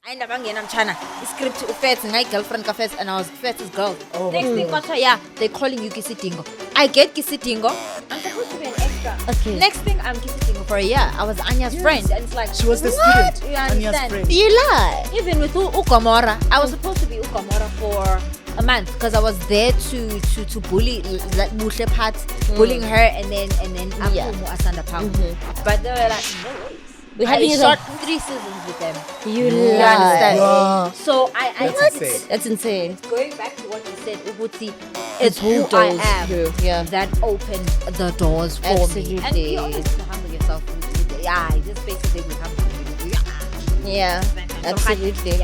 I never I'm China. Script first, my girlfriend first, and I was first girl. Next thing, they're calling you Kisitingo. I get Kisitingo. I'm supposed to be an extra. Okay. Next thing, I'm Kisitingo for a year. I was Anya's friend, and it's like she was the what? student. You understand? Friend. You lie. Even with Ukamora, I was supposed to be Ukamora for a month because I was there to bully like Mushe part, bullying her, and then Akumu Asanda Pang. But they were like, no. I shot 3 seasons with them. You understand? lie. So That's insane. Going back to what you said, Ubuti, it's who I am that opened the doors for me. And you always have to humble yourself. Just basically we humble. Yeah, absolutely.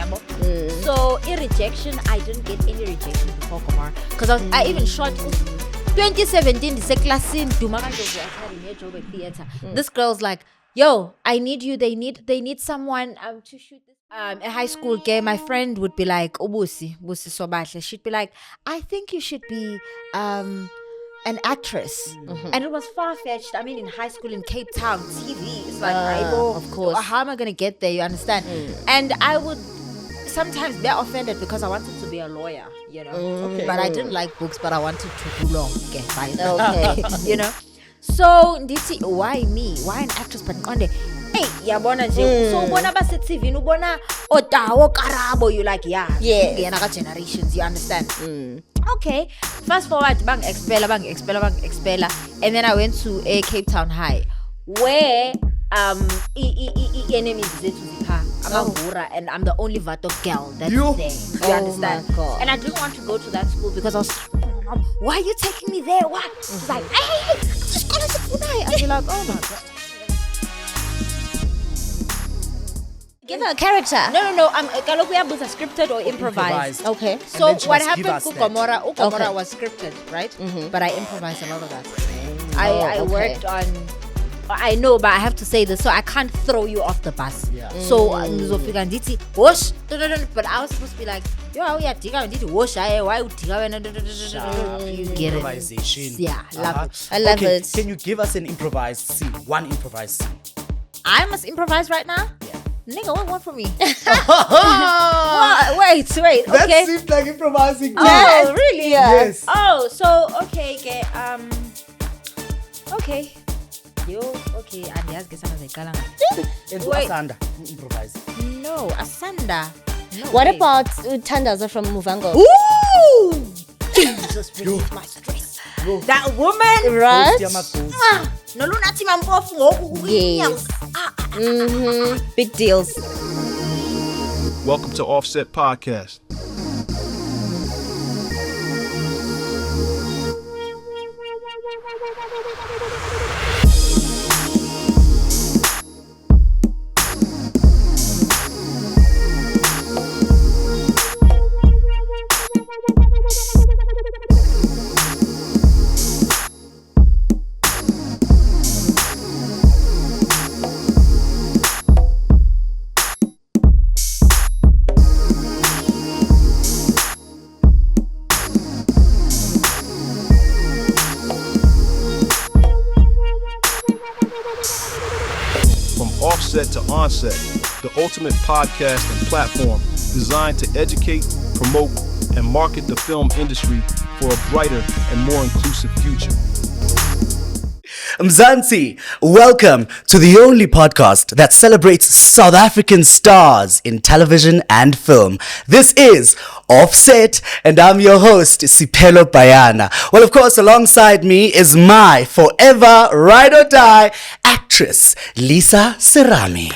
So rejection, I didn't get any rejection before Komar because I even shot 2017 the class in theater. This girl's like, yo, I need you. They need someone to shoot this. A high school game. My friend would be like, Busi Sobahle. She'd be like, I think you should be an actress. And it was far-fetched. I mean, in high school in Cape Town, TV. It's like, of course. How am I going to get there? You understand? And I would sometimes be offended because I wanted to be a lawyer, you know. But I didn't like books, but I wanted to do law. Okay. You know. So ndithi why me? Why an actress? But on the hey, yabona nje. So ubona base TV, ubona Otawo Karabo, you like ngena generations, you understand? Okay. Fast forward bang expella, and then I went to a Cape Town High where enemies Amahura, and I'm the only Vato girl that's there. You understand? And I didn't want to go to that school because I was why are you taking me there? What? She's like, hey, just call us a Funai. I'd be like, oh my god. Give her a character. No. Kalokuya was scripted or improvised. Okay. So what happened to Ukomora was scripted, right? But I improvised a lot of that. I worked on. I know, but I have to say this, so I can't throw you off the bus. So Zofika nditi wash, but I was supposed to be like, yo, we are diga nditi wash. Why would diga when you get improvisation? Yeah, love it. I love it. Can you give us an improvised scene? One improvised scene. I must improvise right now. Nigga, what want from me? Wait. Okay. That seems like improvising. Oh, really? Yes. Oh, so okay. Okay. Yo, okay, and yes, get some of the kalanga. And Asanda, improvise. No, Asanda. No What way. about Tandaza from Muvango? Ooh! Jesus, release my stress. That woman, Right? no lunati mampofu. Yes. Big deals. Welcome to Offset Podcast. Offset to Onset, the ultimate podcast and platform designed to educate, promote, and market the film industry for a brighter and more inclusive future. Mzansi, welcome to the only podcast that celebrates South African stars in television and film. This is Offset, and I'm your host, Sipelo Bayana. Well, of course, alongside me is my forever ride or die actress, Lisa Serami.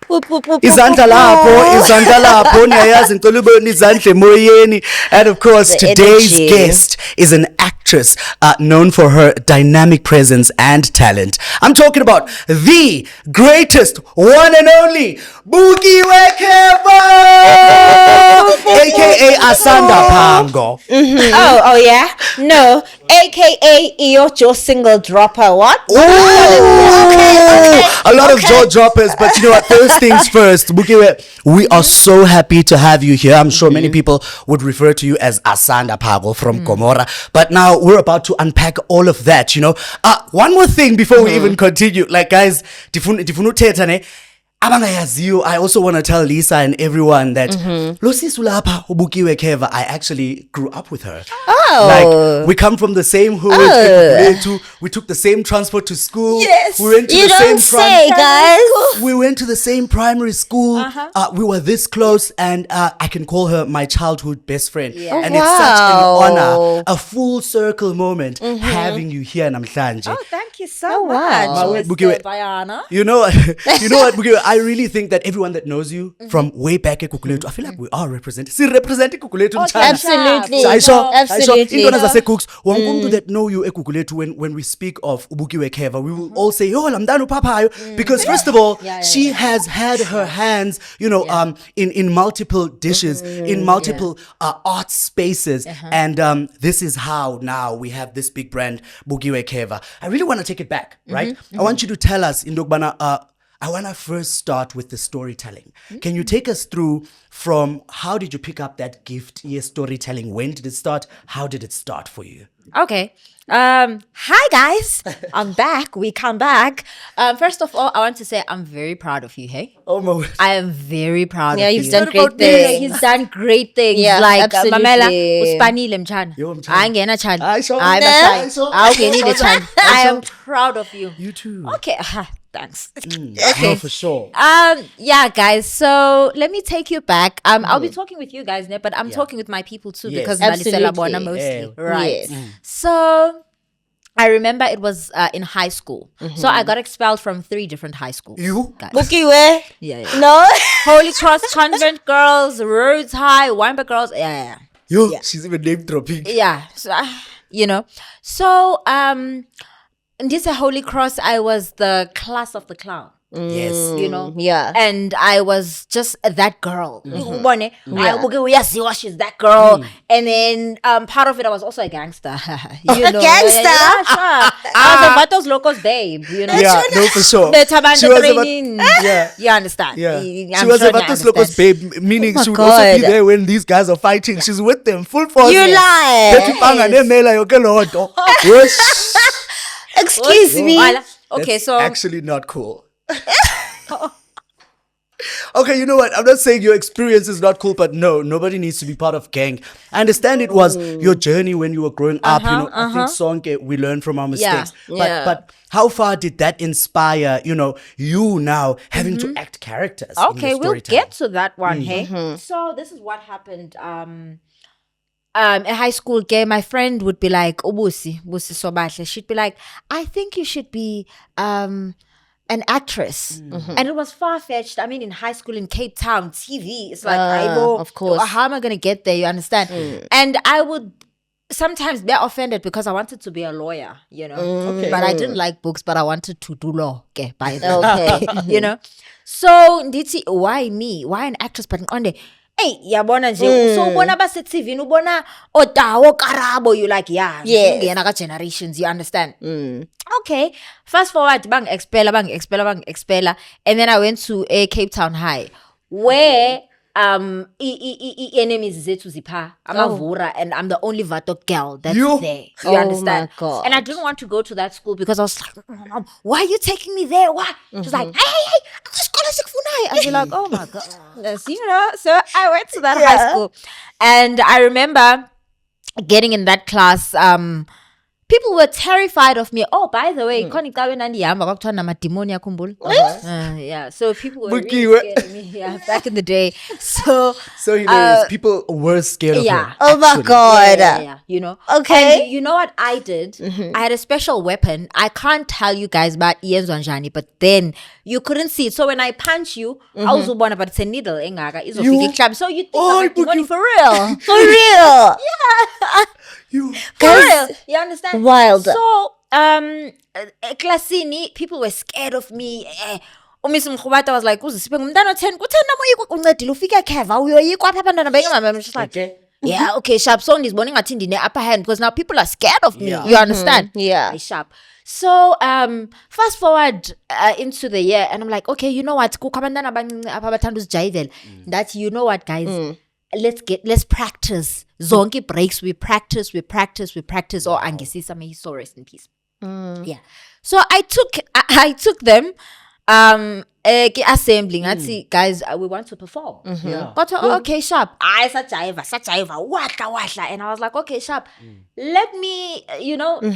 Izandla lapho niyayazi ngicela ubone izandla emoyeni. And of course, today's guest is an actress known for her dynamic presence and talent. I'm talking about the greatest one and only Bukiwe Keva, aka Asanda Pango. Oh yeah? No, aka Iojo single dropper. What? Okay. A lot of jaw droppers, but you know what? First things first, Bukiwe, we are so happy to have you here. I'm sure many people would refer to you as Asanda Pago from Gomora, but now we're about to unpack all of that, you know. One more thing before we even continue, like guys, abangayaziyo, I also want to tell Lisa and everyone that lo sisu lapha uBukiwe Keva, I actually grew up with her. Like, we come from the same hood. We took the same transport to school. Yes. We went to You the don't same say, guys. We went to the same primary school. We were this close, and I can call her my childhood best friend. Yeah. And it's such an honor, a full circle moment having you here, Namhlanje. Oh, thank you so much, wow. Mr. Bukiwe. Bayana. You know what, Bukiwe, I really think that everyone that knows you from way back at Kukuletu, I feel like we are represented. See, representing Kukuletu. Absolutely. Absolutely. Absolutely. Cooks, that know you ekukuletu, when we speak of Bukiwe Keva, we will all say, "Oh, lamdanu papayo," because first of all, she has had her hands, in multiple dishes, in multiple art spaces, and this is how now we have this big brand, Bukiwe Keva. I really want to take it back, right? I want you to tell us, Indogbana. I want to first start with the storytelling. Can you take us through from how did you pick up that gift? Yes, storytelling. When did it start? How did it start for you? Okay. Hi guys. I'm back. We come back. First of all, I want to say I'm very proud of you, hey? Oh my word. I am very proud of you. he's done great things. He's done great things. Yeah, like absolutely. Mamela, uspanile mchana. Yo, mchana. Angena chan. I saw. I'm I saw. a chan. I am proud of you. You too. Okay. Thanks. Okay, for sure. Yeah, guys. So let me take you back. I'll be talking with you guys, but I'm talking with my people too, Yes. because Absolutely. Malisela Bona mostly, Yeah. right? Yes. So I remember it was in high school. So I got expelled from 3 different high schools. You? guys. Bukiwe. Yeah. No. Holy Cross Convent Girls, Rhodes High, Weinberg Girls. Yeah. Yo, she's even name dropping. Yeah. So, So, this Holy Cross, I was the class of the clown. Yes. Yeah. And I was just that girl. She's that girl. And then part of it, I was also a gangster. Gangster? Yeah, sure. I was a Vatos Locos babe, Yeah, no, for sure. The Tabanda She was a training. Yeah. You understand? Yeah. I'm She was sure a you Vatos Locos understand. babe, meaning Oh my she would also be God. there when these guys are fighting. She's with them, full force. You lie. Betupanga nemela yoke lodo. Yes. Excuse me. Voila. Okay, That's so actually not cool. Okay, you know what? I'm not saying your experience is not cool, but no, nobody needs to be part of gang. I understand it was your journey when you were growing up. I think Sonke, we learn from our mistakes. Yeah. But how far did that inspire, you now having to act characters? in okay, your we'll storytelling? get to that one. Hey, so this is what happened. In high school, my friend would be like, "Busi sobahle." She'd be like, "I think you should be an actress," and it was far fetched. I mean, in high school in Cape Town, TV, it's like, of course. how am I gonna get there? You understand? And I would sometimes be offended because I wanted to be a lawyer, Okay. but I didn't like books, but I wanted to do law. Okay, by the Okay. So ndithi, why me? Why an actress? But on hey, yabona nje. So ubona base TV, ubona Otawo Karabo, you like, yeah, Yes. ngena generations, you understand? Okay, fast forward, bang expella, and then I went to a Cape Town High, where enemies zethu zipha amavura, and I'm the only Vato girl that's there. You understand? my God. And I didn't want to go to that school because I was like, Mom, why are you taking me there? Why? She's like, hey, I'm scholarship funai. I'd be like, oh my God. So I went to that high school, and I remember getting in that class. People were terrified of me. Oh, by the way, yeah. So people were really scared of me. Yeah, back in the day. So hilarious. People were scared of her. Oh my actually. God. Yeah. Okay. And you know what I did? I had a special weapon. I can't tell you guys about Ian's Wanjani, but then you couldn't see it. So when I punch you, I was one, but it's a needle. So you think I'm money for real? For real. For real. You understand? Wild. So, klasini, people were scared of me. Miss Mkhubata was like, I'm just like, yeah, okay, sharp. So this morning I think in the upper hand because now people are scared of me. Yeah. You understand? Yeah. Sharp. So fast forward into the year, and I'm like, okay, you know what? That you know what, guys? Let's practice. Zonke breaks, we practice. Or Angisisa, may he so rest in peace. Yeah. So I took them. assembling. I'd see guys, we want to perform. Yeah. But okay, sharp. I sajiva, wahla. And I was like, okay, sharp. Let me,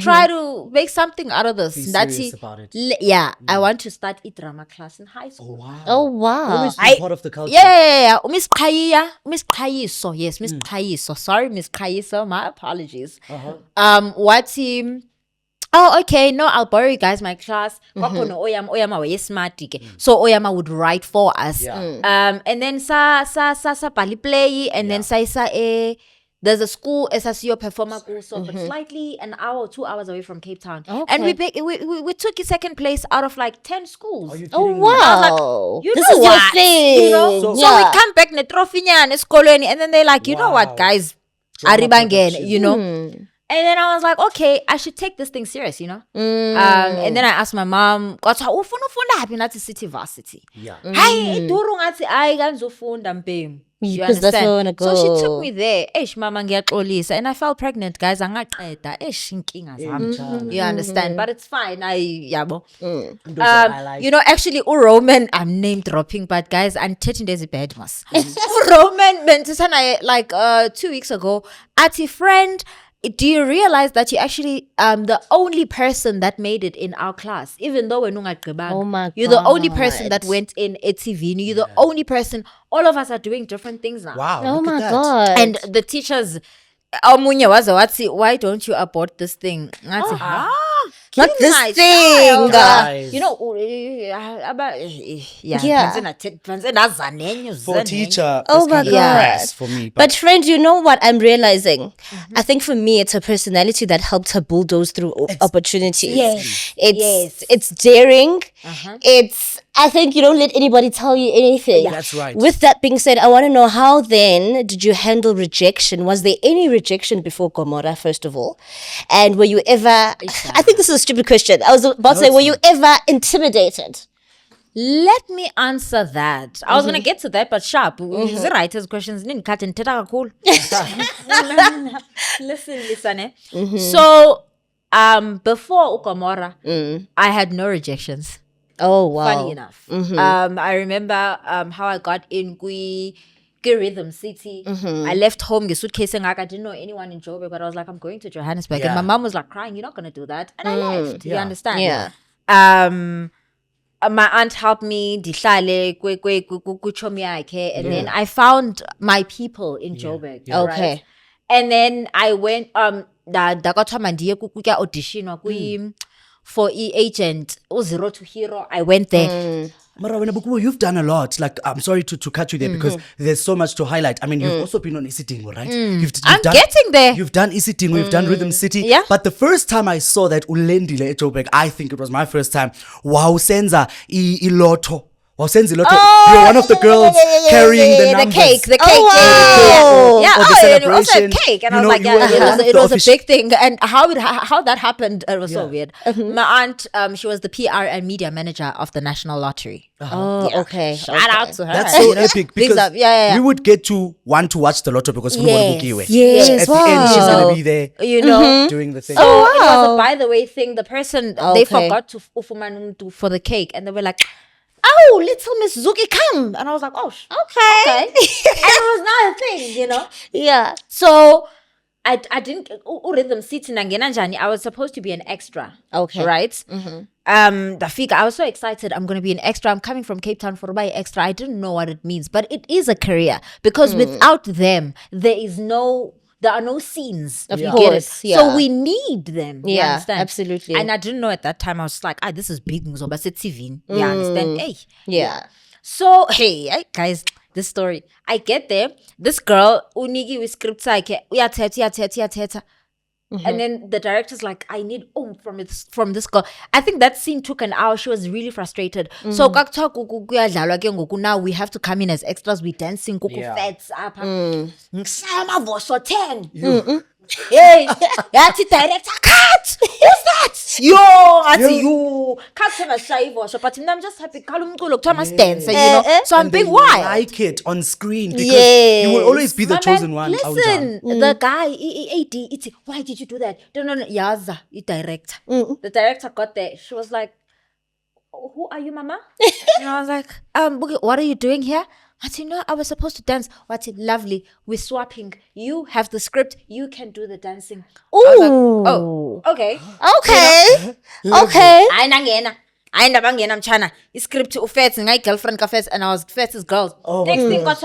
try to make something out of this. Be That's serious it. about it. I want to start a drama class in high school. Wow. Oh, wow. Always been part of the culture. Yeah. Miss Kayiso. Yes, Miss Kayiso. Sorry, Miss Kayiso. My apologies. What team? Oh, okay. No, I'll borrow you guys my class. Oyama was smart. So Oyama would write for us. Yeah. And then sa pali play, and then there's a school SSO performer course, but slightly an hour or 2 hours away from Cape Town. Okay. And we took second place out of like 10 schools. Are you Oh, kidding me? wow. You This know is your what? thing. So Yeah. we come back ne trophy and then they're like, you know what, Wow. guys, Drama Aribangen, production. And then I was like, okay, I should take this thing serious, and then I asked my mom, ufuna happy not to city varsity. Yeah. Hayi iduru ngathi ayi kanzofunda mpemu. You Because that's where I understand? wanna So she go. took me there. Mama ngiyaxolisa, and I fell pregnant, guys. Angaqeda. Inkinga zami. You understand? But it's fine. Yabo. I like. Actually, Roman, I'm name dropping, but guys, I'm 13 days bad mas. Roman mentisana like 2 weeks ago. Ati friend, do you realize that you actually the only person that made it in our class, even though we're not Oh my you're the only God. person that went in at TV. You're the only person. All of us are doing different things now. Wow. Oh look my at that. God. And the teachers, why don't you abort this thing? Ngathi, Not kill this my thing. child. Guys. For a teacher, Oh it's my kind of God. crass for me. But friend, you know what I'm realizing? I think for me, it's her personality that helped her bulldoze through opportunities. Yes. It's daring. I think you don't let anybody tell you anything. That's right. With that being said, I want to know, how then did you handle rejection? Was there any rejection before Gomora, first of all? And were you ever, I think this is a stupid question. I was about to say, were you ever intimidated? Let me answer that. I was gonna get to that, but sharp. The writer's questions. Listen. So, before Ukomora, I had no rejections. Oh, wow. Funny enough. I remember how I got in Rhythm City. I left home, the suitcase, and I didn't know anyone in Joburg, but I was like, I'm going to Johannesburg. Yeah. And my mom was like crying, you're not going to do that. And I left. You Yeah. understand? Yeah. My aunt helped me, dihlale, kuchomi yakhe, and then I found my people in Joburg. Yeah. Right? Okay. And then I went, dakothiwa mandiye kuya audition for agent, 0 to Hero. I went there. Mara, when Bukiwe, you've done a lot. Like, I'm sorry to cut you there because there's so much to highlight. I mean, you've also been on Isitingo, right? You've I'm done, getting there. You've done Isitingo, you've done Rhythm City. Yeah. But the first time I saw that Ulendile at Joburg, I think it was my first time. Wow, senza iloto. Wow, senza iloto. You're one of the girls carrying the numbers. The cake. wow. Yeah. Or the And it was a celebration. cake. And You I was know, like, you were yeah, one of it the was a offici- big thing. And how that happened, it was so Yeah. weird. My aunt, she was the PR and media manager of the National Lottery. Oh, Yeah. okay. Shout out to her. That's so epic Bigs because up. Yeah. we would get to want to watch the lotto because Yes. Bukiwe. Yes, At the end, she's wow. going to be there You know? doing the thing. So it was wow. a by the way thing. The person, Okay. they forgot to ufumanu for the cake. And they were like, oh, little Miss Zuki, come. And I was like, oh, okay. And it was not a thing, Yeah. So I didn't Rhythm City nangena njani. I was supposed to be an extra. Okay. Right? Dafika, I was so excited. I'm going to be an extra. I'm coming from Cape Town for a extra. I didn't know what it means, but it is a career because without them, there are no scenes. Of You course, get it? yeah. So we need them. You Yeah, understand? absolutely. And I didn't know at that time. I was like, this is big. But it's TV. You understand? Hey. Yeah. So, hey, guys, this story. I get there. This girl, unigi with script uyathetha. And then the director's like, I need from this girl. I think that scene took an hour. She was really frustrated. So now we have to come in as extras. We dancing, fats up. Ngisama voso 10. Hey, that's the director. Cut! Who's that? You. Cut him a shy voice. But I'm just happy. Thomas dancer, So I'm And being they wild. like it on screen because Yes. you will always be the My chosen man, one. Listen, the guy, it's why did you do that? No, Yaza, the director. The director got there. She was like, who are you, mama? And I was like, Buki, what are you doing here? I said, no, I was supposed to dance. I said, lovely, we're swapping. You have the script, you can do the dancing. Ooh. I was like, oh, okay. Okay. Okay. I never I'm China. Script ufets my girlfriend kafes and I was Fets's girls. Next thing got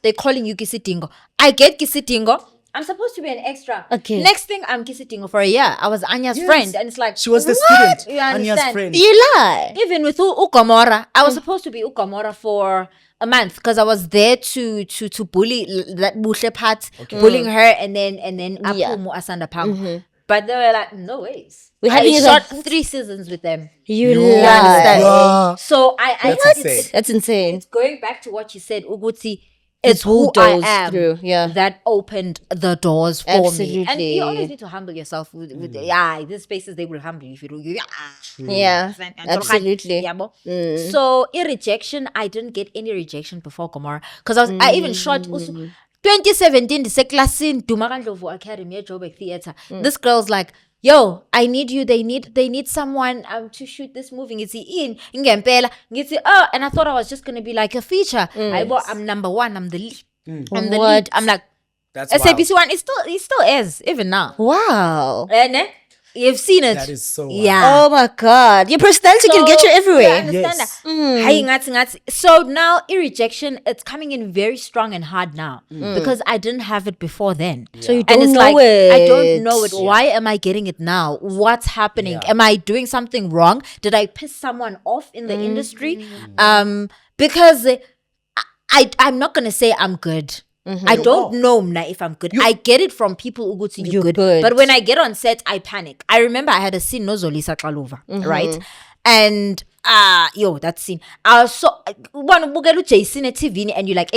they're calling you Kisitingo. I get Kisitingo. I'm supposed to be an extra. Okay. Next thing I'm Kisitingo for a year. I was Anya's friend and it's like She was the what? student. You Anya's understand? friend. You lie. Even with Ukamora, I was supposed to be Ukamora for a month because I was there to bully that Bushle part, bullying her and then Apumu Asanda Pam. But they were like, no ways. I shot 3 seasons with them. You You lie. understand? Wow. So That's insane. going back to what you said, Uguti, it's who I am through, yeah. that opened the doors for me. Absolutely. And you always need to humble yourself with these spaces, they will humble you if you do. Yeah, absolutely. So in rejection, I didn't get any rejection before Gomorrah. Because I even shot 2017, the class in Dumarandlovu Academy at Joburg Theatre. This girl's like, yo, I need you. They need someone to shoot this movie. It's in Ngempela. And I thought I was just gonna be like a feature. I'm number 1. I'm the lead. I'm the lead. I'm like, That's SABC One. It still is even now. Wow. And you've seen it. That is so wild. Yeah. Oh my God. Your personality can get you I everywhere. understand Yes. that. So now rejection, it's coming in very strong and hard now because I didn't have it before then. So you And don't it's know like, it. I don't know it. Why am I getting it now? What's happening? Yeah. Am I doing something wrong? Did I piss someone off in the industry? Because I'm not going to say I'm good. I don't know mna if I'm good. I get it from people who go to you good. But when I get on set, I panic. I remember I had a scene, Nozolisa Kalova, right? And that scene. So one bugelu Jason TV and you're like,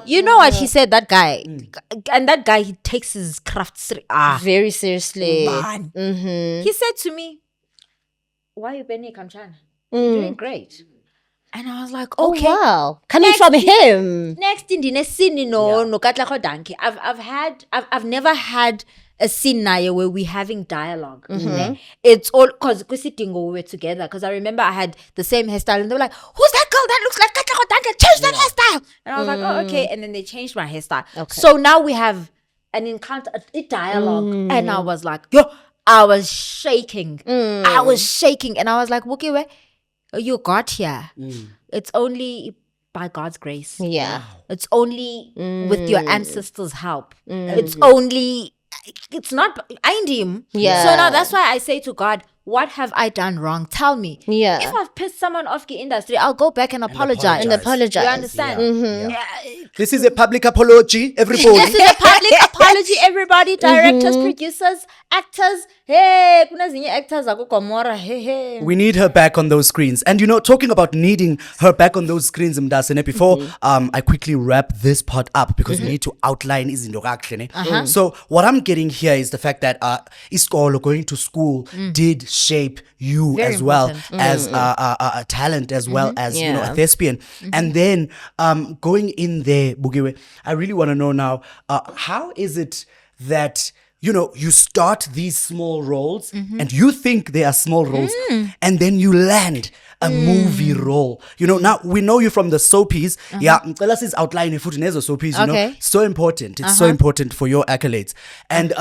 you know what he said, that guy. And that guy, he takes his craft Very seriously. man. He said to me, why are you Benny Kamchan? You're doing great. And I was like, okay. Oh, wow. Coming from him. Next in the scene, no katla khodanki. I've never had a scene now where we're having dialogue. It's all because we were together. Because I remember I had the same hairstyle and they were like, who's that girl that looks like katla khodanki? Change that hairstyle. And I was like, oh, okay. And then they changed my hairstyle. Okay. So now we have an encounter, a dialogue. And I was like, I was shaking. I was shaking. And I was like, Bukiwe, you got here. It's only by God's grace. Yeah. It's only with your ancestors' help. It's not behind him. Yeah. So now that's why I say to God, what have I done wrong? Tell me. Yeah. If I've pissed someone off the industry, I'll go back and apologize. And apologize. You understand? Yeah. This is a public apology, everybody. This is a public apology, everybody. Directors, producers, actors. Hey, kuna zinye actors ako Gomorrah. Hey. We need her back on those screens. And talking about needing her back on those screens, Mdasene, before I quickly wrap this part up because we need to outline izinto kakuhle. So what I'm getting here is the fact that iskolo, going to school, did shape you Very as well important. as a talent, as well as a thespian. And then going in there, Bukiwe, I really want to know now, how is it that you start these small roles and you think they are small roles and then you land a movie role. Now we know you from the soapies. Yeah, ngicela siz outline futhi nezo soapies, Okay. so important. It's so important for your accolades. And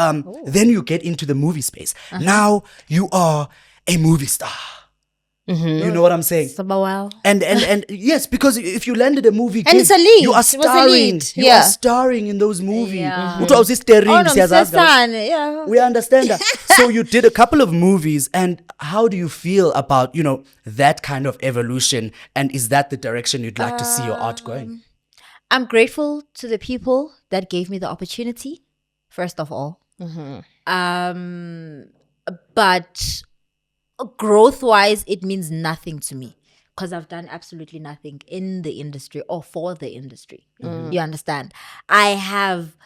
then you get into the movie space. Now you are a movie star. You know what I'm saying? Wow. And yes, because if you landed a movie And it's a lead. you are It was a starring. lead. You Yeah. are starring in those movies. Yeah. Uthi awusistering, Oh, no, siyazazi. yeah. We understand that. So you did a couple of movies, and how do you feel about that kind of evolution? And is that the direction you'd like to see your art going? I'm grateful to the people that gave me the opportunity, first of all. But growth-wise, it means nothing to me because I've done absolutely nothing in the industry or for the industry. You understand? I have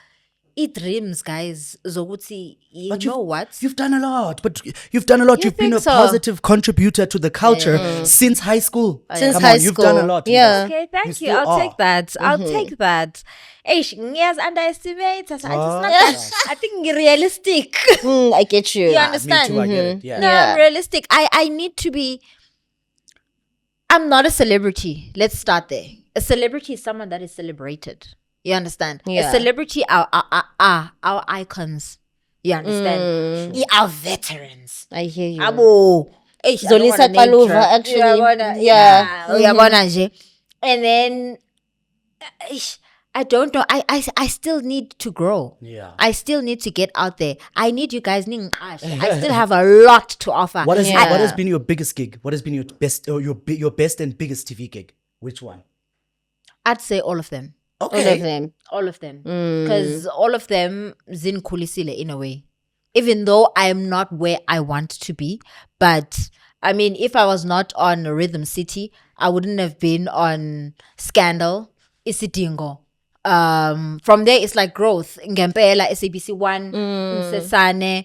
dreams, guys. Zoguti, what? You've done a lot, but you've done a lot. You You've been think a so? positive contributor to the culture since high school. Since Come high on, you've done a school. lot. Yeah. Okay, thank you. still I'll are. take that. I'll take that. Yes, underestimate. I think realistic. I get you. You understand? Me too, I get it. Yeah. No, I'm realistic. I need to be I'm not a celebrity. Let's start there. A celebrity is someone that is celebrated. You understand? Yeah. A celebrity are our icons. You understand? Our veterans. I hear you. Abo. Zolisa Kaluva, actually. Yeah. Uyabona nje. And then I don't know. I still need to grow. Yeah. I still need to get out there. I need you guys. I still have a lot to offer. What has been your biggest gig? What has been your best or your best and biggest TV gig? Which one? I'd say all of them. Okay. All of them. Because all of them zinkulisile in a way. Even though I am not where I want to be. But I mean, if I was not on Rhythm City, I wouldn't have been on Scandal, Isidingo. From there it's like growth. Ngempela, SABC 1, Sesane,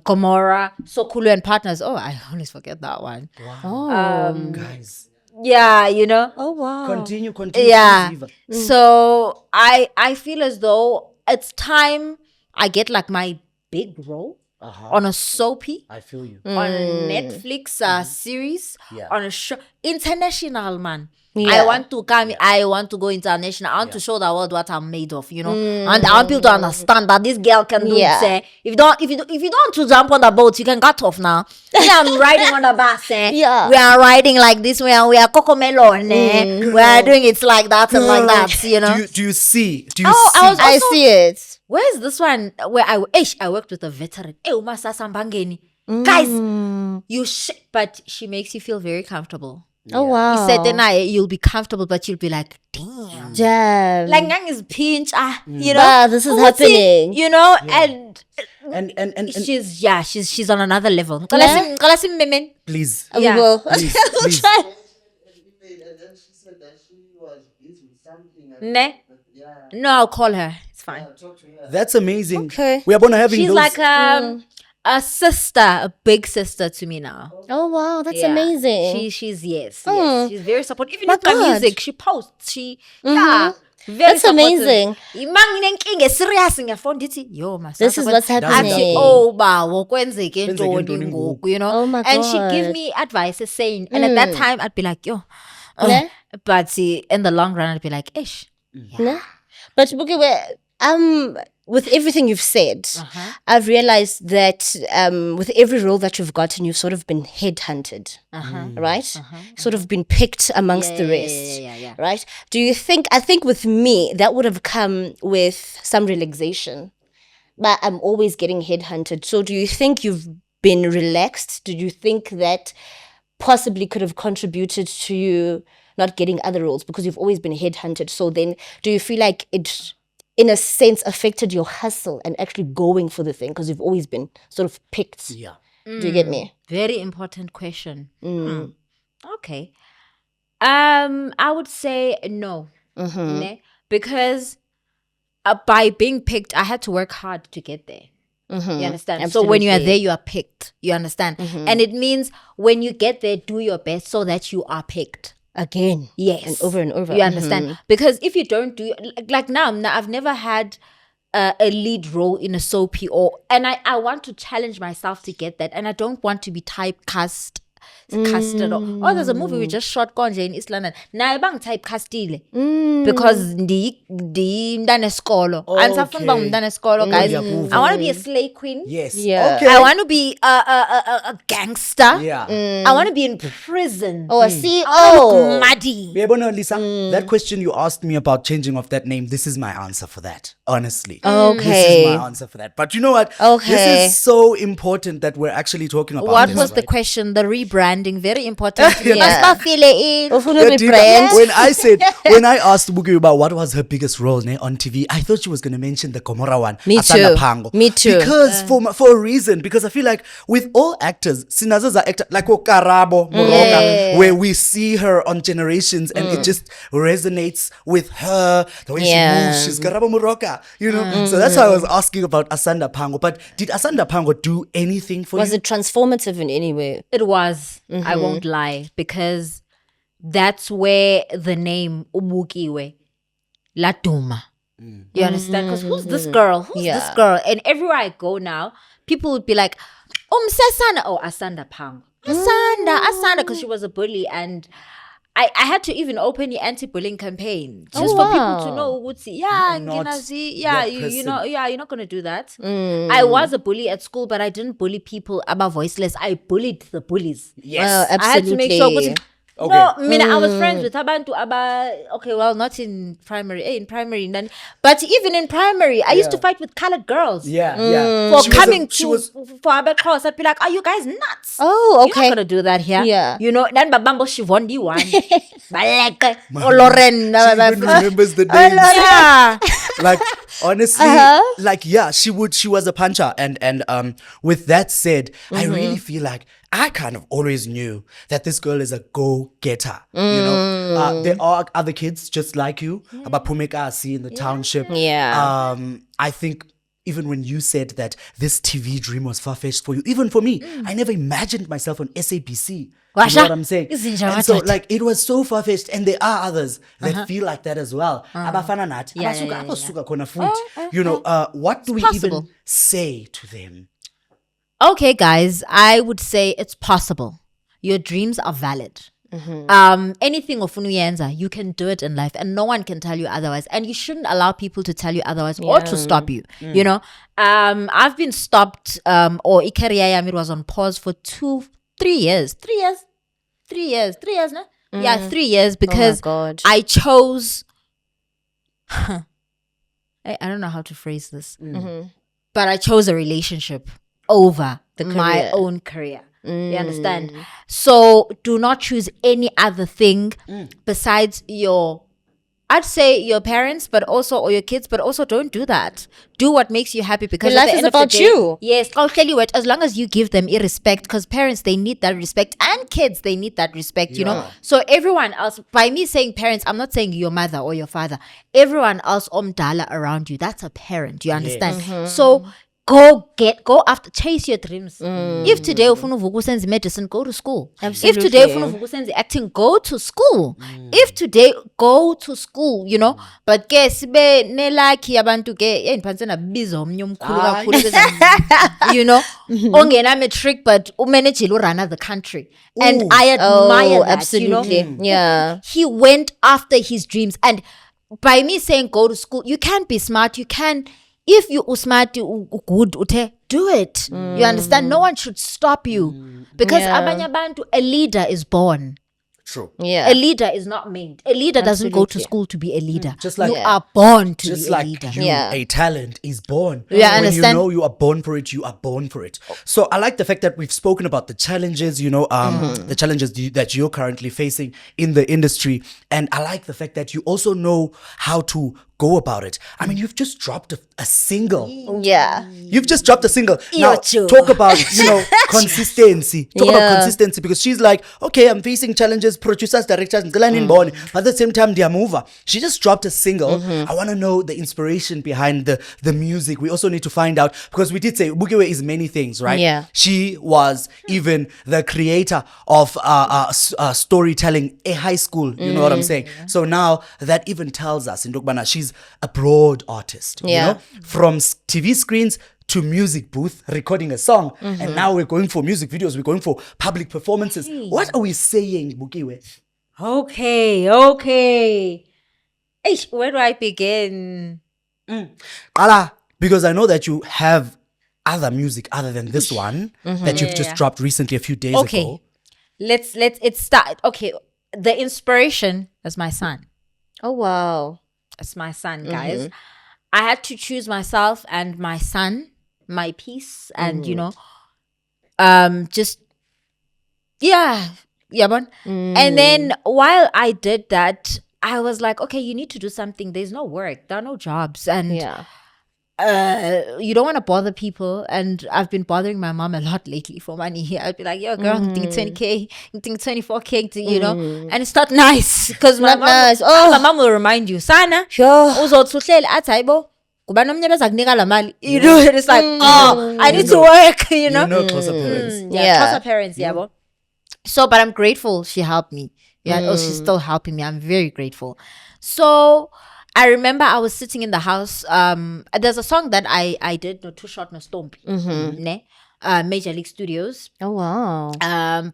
Gomorrah, Sokulu and Partners. Oh, I always forget that one. Wow. Guys. Yeah, you know. Oh, wow. Continue. Yeah. Eva. So I feel as though it's time I get like my big role on a soapy, I feel you. on a Netflix series, Yeah. on a show, international, man. Yeah. I want to come. I want to go international. I want to show the world what I'm made of, you know. And I want people to understand that this girl can do Yeah. it. If you don't want to jump on the boat, you can cut off now. Yeah, I'm riding on the bus. Yeah. We are riding like this. We are cocomelon. We are doing it like that and like that. You know. Do you see? I see it. Where's this one where I worked with a veteran? Guys, you but she makes you feel very comfortable. Oh, wow. He said then you'll be comfortable, but you'll be like, damn. Damn. Like Ngang is pinch, you know. Wow, this is happening. You know, and And she's on another level. Yeah. please. We Yeah. will. Please. Try. And then she said that she was busy with something. Ne? No, I'll call her. It's fine. Talk to her. That's amazing. Okay. We are gonna having She's those. like a sister, a big sister to me now. Oh, wow. That's Yeah. amazing. She's yes. She's very supportive. Even My with my God. music, she posts. Yeah. Very That's amazing. Serious ngiyafunda ithi yo This is what's happening. Athi, oh bawo kwenzeke ntoni ntoni ngoku, you know. Oh my And she'd give God. me advice saying, and at that time I'd be like, yo. Ne? But see, in the long run I'd be like, ish. No? But Bukiwe, with everything you've said, I've realized that with every role that you've gotten, you've sort of been headhunted, right? Sort of been picked amongst the rest, Yeah. right? Do you think, I think with me, that would have come with some relaxation, but I'm always getting headhunted. So do you think you've been relaxed? Do you think that possibly could have contributed to you not getting other roles because you've always been headhunted? So then do you feel like it, in a sense, affected your hustle and actually going for the thing because you've always been sort of picked? Yeah. Do you get me? Very important question. Okay. I would say no. Ne? Because by being picked, I had to work hard to get there. You understand? So when you are Absolutely. there, you are picked. You understand? And it means when you get there, do your best so that you are picked. Again. Yes. And over and over. You understand? Because if you don't do, like now I've never had a lead role in a soapy and I want to challenge myself to get that. And I don't want to be typecast. Casted or there's a movie we just shot konje in East London. Na bang typecastile because ndi mntana esikolo. Angisafuna ukuba umntana esikolo, guys. Ngiyakuva. I want to be a slay queen. Yes. Yeah. Okay. I want to be a gangster. Yeah. I want to be in prison. Oh, a CEO. Muddy. Uyabona, Lisa, that question you asked me about changing of that name, this is my answer for that, honestly. Okay. This is my answer for that. But you know what? Okay. This is so important that we're actually talking about What this, was the right? question? The rebranding, very important. Yeah. Must feel it. Ufuna Yeah, Dina, rebrand. when I asked Bukiwe about what was her biggest role on TV, I thought she was going to mention the Gomorrah one. Me Asanda too. Pango. Me too. Because for a reason, because I feel like with all actors, Sinaza's actor like Karabo Moroka, Yeah. where we see her on Generations and it just resonates with her, the way Yeah. she moves. She's Karabo Moroka, you know. So that's why I was asking about Asanda Pango. But did Asanda Pango do anything for Was you? it transformative in any way? It was. I won't lie, because that's where the name Bukiwe Latuma. You understand? Because who's this girl? Who's this girl? And everywhere I go now, people would be like, Msesana, oh, Asanda Pango. Asanda, because she was a bully, and I had to even open the anti-bullying campaign just for people to know you're not gonna do that. I was a bully at school, but I didn't bully people about voiceless. I bullied the bullies. Yes, absolutely. I had to make sure. Okay. No, I mean, I was friends with Abantu okay, well, not in primary. In primary, but even in primary, I used to fight with colored girls. For coming for Abba Cross, I'd be like, "Are you guys nuts? Oh, okay. You're not gonna do that here." Yeah. Then Babambo Shivondi one. Lauren. She even remembers the names. Yeah. Like, honestly, she was a puncher, and with that said, I really feel like I kind of always knew that this girl is a go-getter. There are other kids just like you, about Pumekasi in the township. Yeah. I think even when you said that this TV dream was far-fetched for you, even for me, I never imagined myself on SABC. You know what I'm saying? And so, like, it was so far-fetched, and there are others that feel like that as well. Abafana nathi, abasuka khona futhi. What do we even say to them? Okay, guys, I would say it's possible. Your dreams are valid. Anything of unuyenza, you can do it in life, and no one can tell you otherwise. And you shouldn't allow people to tell you otherwise or to stop you. I've been stopped, or career it was on pause for 3 years. 3 years? 3 years. 3 years, no? Yeah, 3 years, because I chose. I don't know how to phrase this, but I chose a relationship over my own career. You understand? So do not choose any other thing besides I'd say your parents, but also, or your kids, but also don't do that. Do what makes you happy, because life is about you. Yes, I'll tell you what, as long as you give them respect, because parents, they need that respect, and kids, they need that respect, you know. So everyone else, by me saying parents, I'm not saying your mother or your father. Everyone else omdala around you, that's a parent, you understand? So go after, chase your dreams. If today ufuna uvuka usenze medicine, go to school. Absolutely. If today ufuna uvuka usenze acting, go to school. If today, go to school, you know. But ke sibe nelaki abantu ke yendiphanse nabiza omnye omkhulu kakhulu, you know, ongena matric but umanagile urun the country. And I admire that, absolutely. you know. Yeah. He went after his dreams, and by me saying go to school, you can be smart, you can. If you smart, good, do it. You understand? No one should stop you, because abanye abantu, a leader is born. True. Yeah. A leader is not made. A leader doesn't go to school to be a leader. Just like you are born to be like a leader. You, a talent is born. Yeah, when understand? you know you are born for it, you are born for it. So I like the fact that we've spoken about the challenges, you know, the challenges that you're currently facing in the industry. And I like the fact that you also know how to go about it. I mean, you've just dropped a single. Yeah. You've just dropped a single. Now, talk about, you know, consistency. Talk about consistency, because she's like, okay, I'm facing challenges, producers, directors, but at the same time, they're mover. She just dropped a single. I want to know the inspiration behind the music. We also need to find out, because we did say Bukiwe is many things, right? Yeah. She was even the creator of storytelling at high school. You know what I'm saying? So now that even tells us in Dokbana, she's a broad artist, you know, from TV screens to music booth, recording a song. And now we're going for music videos. We're going for public performances. What are we saying, Bukiwe? Okay. Where do I begin? Because I know that you have other music other than this one that you've just dropped recently a few days ago. Let's start. Okay. The inspiration is my son. Oh, wow. It's my son, guys. I had to choose myself and my son, my peace, and you know, just man. And then while I did that, I was like, okay, you need to do something. There's no work, there are no jobs, and you don't want to bother people. And I've been bothering my mom a lot lately for money here. I'd be like, yo, girl, I'm thinking 20K, I'm thinking 24K, you know, and it's not nice, because my mom will remind you, Sana, you know, and it's like, I need to work, you know. You know, closer parents. Closer parents, but so, but I'm grateful she helped me. She's still helping me. I'm very grateful. So I remember I was sitting in the house. There's a song that I did, no too short, no stomp. Major League Studios. Oh wow.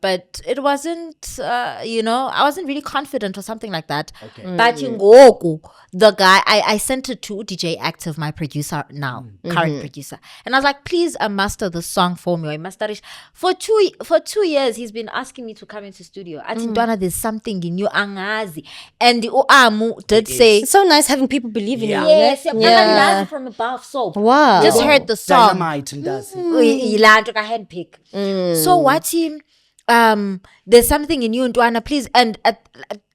But it wasn't, I wasn't really confident or something like that. Okay. But ngoku, the guy, I sent it to DJ Active, my producer now, current producer. And I was like, please master the song for me. I master it. For 2 years, he's been asking me to come into studio. I think, Donna, there's something in you, angazi. And the Oamu did say, It's so nice having people believe in you. yes, Yeah. from above. So, Wow. just heard the song. Dynamite and does it. Ilanto ka handpick. So what him? There's something in you, Ntwana, please. And at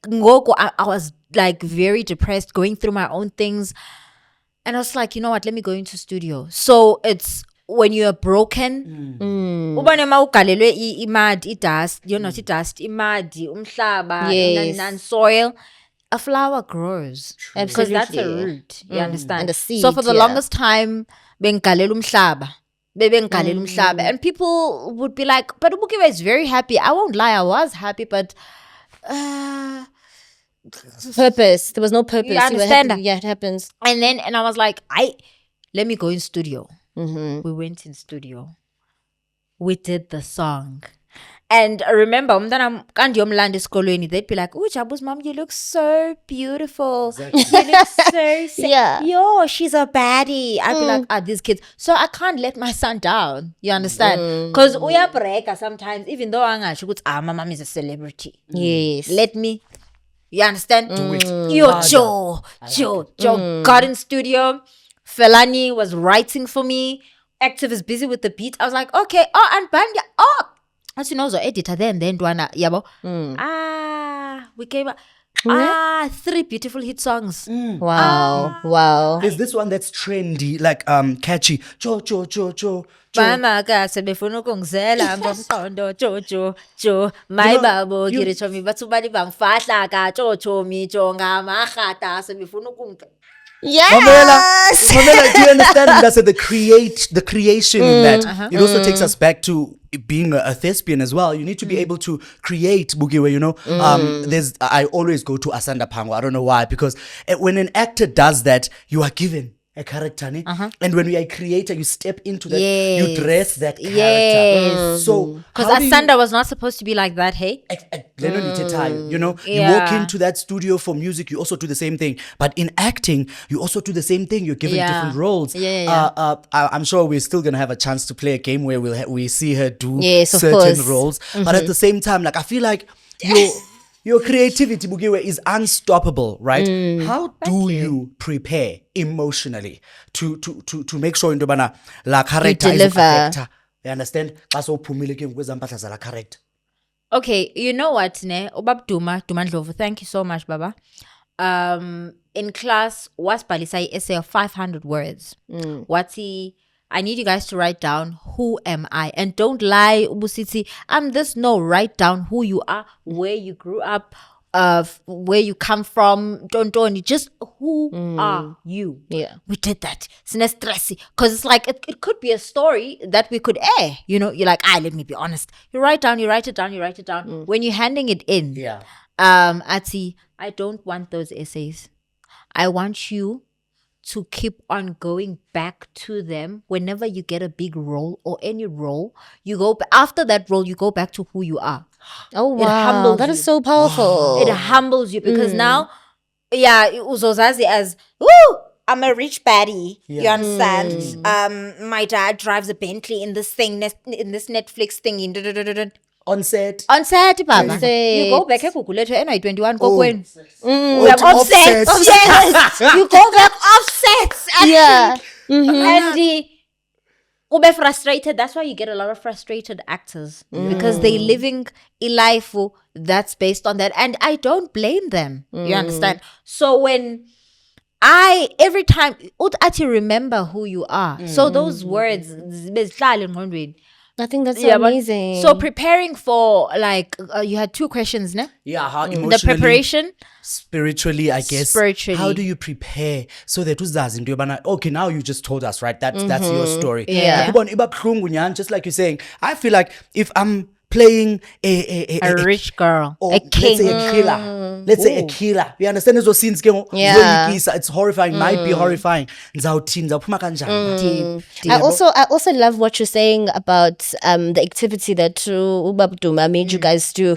Ngoko, I was like very depressed, going through my own things, and I was like, you know what? Let me go into studio. So it's when you are broken. Ubone mawugalelwe imadi, dust, dust, imadi, umhlaba, Yes. soil. A flower grows because that's a Absolutely. root. You understand? And a seed, So for the yeah. longest time, bengalela umhlaba. And people would be like, but Bukiwe is very happy. I won't lie, I was happy, but Purpose. There was no purpose. You were understand happy. that? Yeah, it happens. and I was like, let me go in studio. Mm-hmm. We went in studio. We did the song. And I remember, they'd be like, "Oh, Jabu's mom, you look so beautiful. You look so Yeah. Yo, she's a baddie." I'd be like, these kids. So I can't let my son down. You understand? Because uya break sometimes, even though she goes, my mom is a celebrity. Yes. Let me. You understand? Do it. Yo, Harder. Joe got in studio. Felani was writing for me. Active is busy with the beat. I was like, okay. Oh, and Banya. Oh, as you know, the editor then Dwana Yabo. We came up. 3 beautiful hit songs. Wow. Wow. There's this one that's trendy, like catchy. Jo. Mama ka sebefuna ukungizela ngomqondo jo my babo kiritsho mi batho ba di bang fahla ka jo mi jonga magata sebefuna ukung. Yes. Mamela, do you understand? That's the creation in that. It also takes us back to being a thespian as well. You need to be able to create Bukiwe, I always go to Asanda Pango. I don't know why, because when an actor does that, you are given a character, and when you are a creator, you step into that, you dress that character. Yes. So Because how do you- Asanda was not supposed to be like that, hey? You walk into that studio for music, you also do the same thing. But in acting, you also do the same thing. You're given different roles. I'm sure we're still gonna have a chance to play a game where we see her do Yes, of certain course. roles. But at the same time, like I feel like your creativity, Bukiwe, is unstoppable, right? How do you prepare emotionally to make sure into bana la character is deliver. affected? You understand? Xa sowuphumile ke kwezampahla zala character. Okay, you know what, ne? Obab Duma Ndlovu, thank you so much, Baba. In class, wasibhalisa essay of 500 words. I need you guys to write down, who am I? And don't lie, Ubusiti, I'm this. No, write down who you are, where you grew up, where you come from. Don't, just who are you? Yeah. We did that. Because it's like, it could be a story that we could air. You're like, let me be honest. You write it down. When you're handing it in, Ati, I don't want those essays. I want you to keep on going back to them whenever you get a big role or any role. You go after that role, you go back to who you are. Oh wow. humbles That you. is so powerful. It humbles you because now, uzozazi as I'm a rich baddie. You understand? My dad drives a Bentley in this thing, in this Netflix thing. On set. On set, Baba. On set. You go back NI21 To offset. offset. Yes. You go back offsets. Yeah. And ube frustrated. That's why you get a lot of frustrated actors because they living a life that's based on that. And I don't blame them. You understand? So when every time I remember who you are. So those words I think that's so amazing. So preparing for you had 2 questions, ne? Yeah, how emotionally, The preparation, spiritually, I guess. Spiritually. How do you prepare so that uzazi into yobana, okay, now you just told us, right? That's your story. Yeah. Just like you're saying, I feel like if I'm playing a a rich girl, or a king. let's say a killer, let's say a killer. You understand those scenes? Yeah. It's horrifying. Might be horrifying. I also love what you're saying about the activity that Ubabduma made you guys do.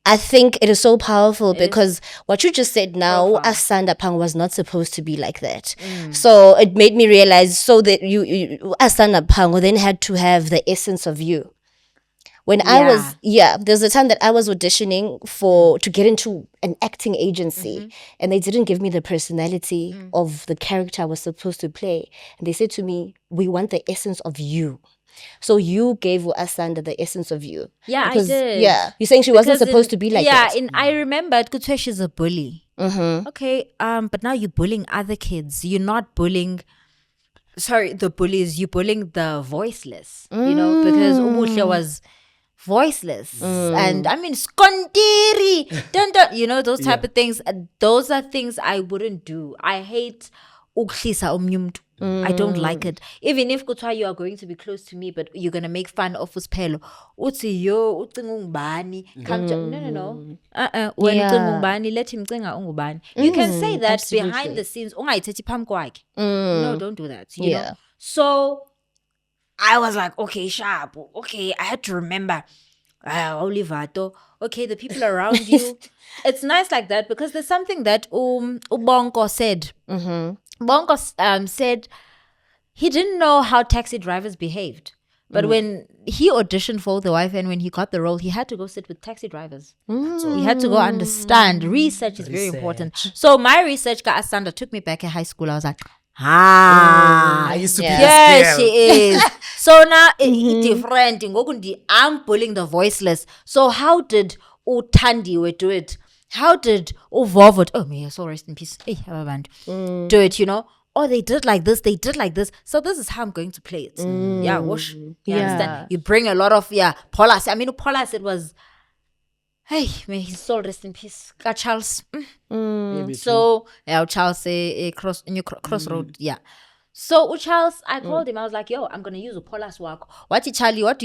I think it is so powerful because what you just said now, Asanda Pang was not supposed to be like that. So it made me realize that you Asanda Pang then had to have the essence of you. When there's a time that I was auditioning to get into an acting agency and they didn't give me the personality of the character I was supposed to play. And they said to me, we want the essence of you. So you gave Asanda the essence of you. Yeah, I did. Yeah, you're saying she wasn't supposed to be like that. Yeah, I remembered Kutwe, she's a bully. Okay, but now you're bullying other kids. You're not bullying... Sorry, the bullies. You're bullying the voiceless. You know, because Umuhle was voiceless. And I mean, skondiri. Dun, dun, you know, those type of things. Those are things I wouldn't do. I hate uklisa omnyumtu. I don't like it. Even if kuthiwa you are going to be close to me, but you're going to make fun of uSiphelo. Uthi yo, ucinga ungubani. No. When ucinga ungubani, let him cinga ungubani. You can say that behind the scenes. Ungayithethi phambi kwakhe. No, don't do that. You know? So I was like, okay, sharp. Okay, I had to remember. Olivato. Okay, the people around you. It's nice like that because there's something that Ubonko said. Bonko said he didn't know how taxi drivers behaved. But when he auditioned for The Wife and when he got the role, he had to go sit with taxi drivers. He had to go understand. Research is very important. So my research, Asanda, took me back in high school. I was like, I used to be yes, she is. So now it's different. I'm bullying the voiceless. So how did Utandi do it? How did Vovot, may your soul rest in peace, do it, you know? Oh, they did like this, they did like this. So this is how I'm going to play it. Yeah, whoosh. You understand? You bring a lot of, Paula. I mean, Paula said was, hey, may his soul rest in peace. Got Charles. So, Charles, crossroad, So Charles, I called him. I was like, yo, I'm going to use a Paula's work. What do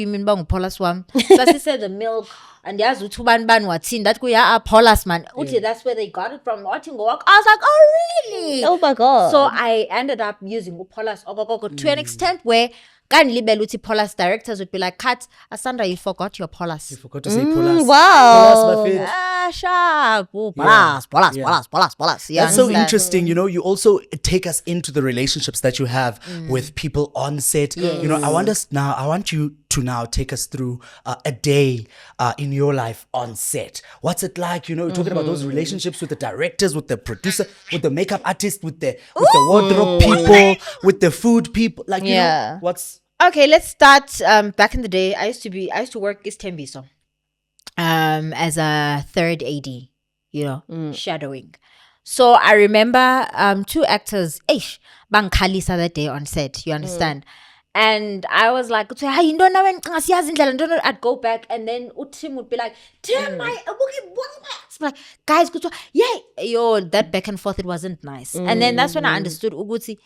you mean by Paula's one? So he said the milk. And there's Utuban Ban Watin. That we are Paula's man. That's where they got it from. Watching go work. I was like, oh really? Oh my god. So I ended up using Paula's to an extent where Paula's directors would be like, Kat, Asanda, you forgot your Paula's. You forgot to say Paula's. Wow. Paula's, sharp. Paula's. That's so interesting. You know, you also take us into the relationships that you have with people on set. You know, I want you to now take us through a day in your life on set. What's it like? You know, you're talking about those relationships with the directors, with the producer, with the makeup artist, with the wardrobe people, with the food people. Like, you know, what's... Okay, let's start. Back in the day, I used to work East Tembiso as a third AD, you know, shadowing. So I remember two actors, Bankhalisa that day on set, you understand? And I was like, I'd go back and then Tim would be like, damn, like, guys, that back and forth, it wasn't nice. And then that's when I understood Uguti.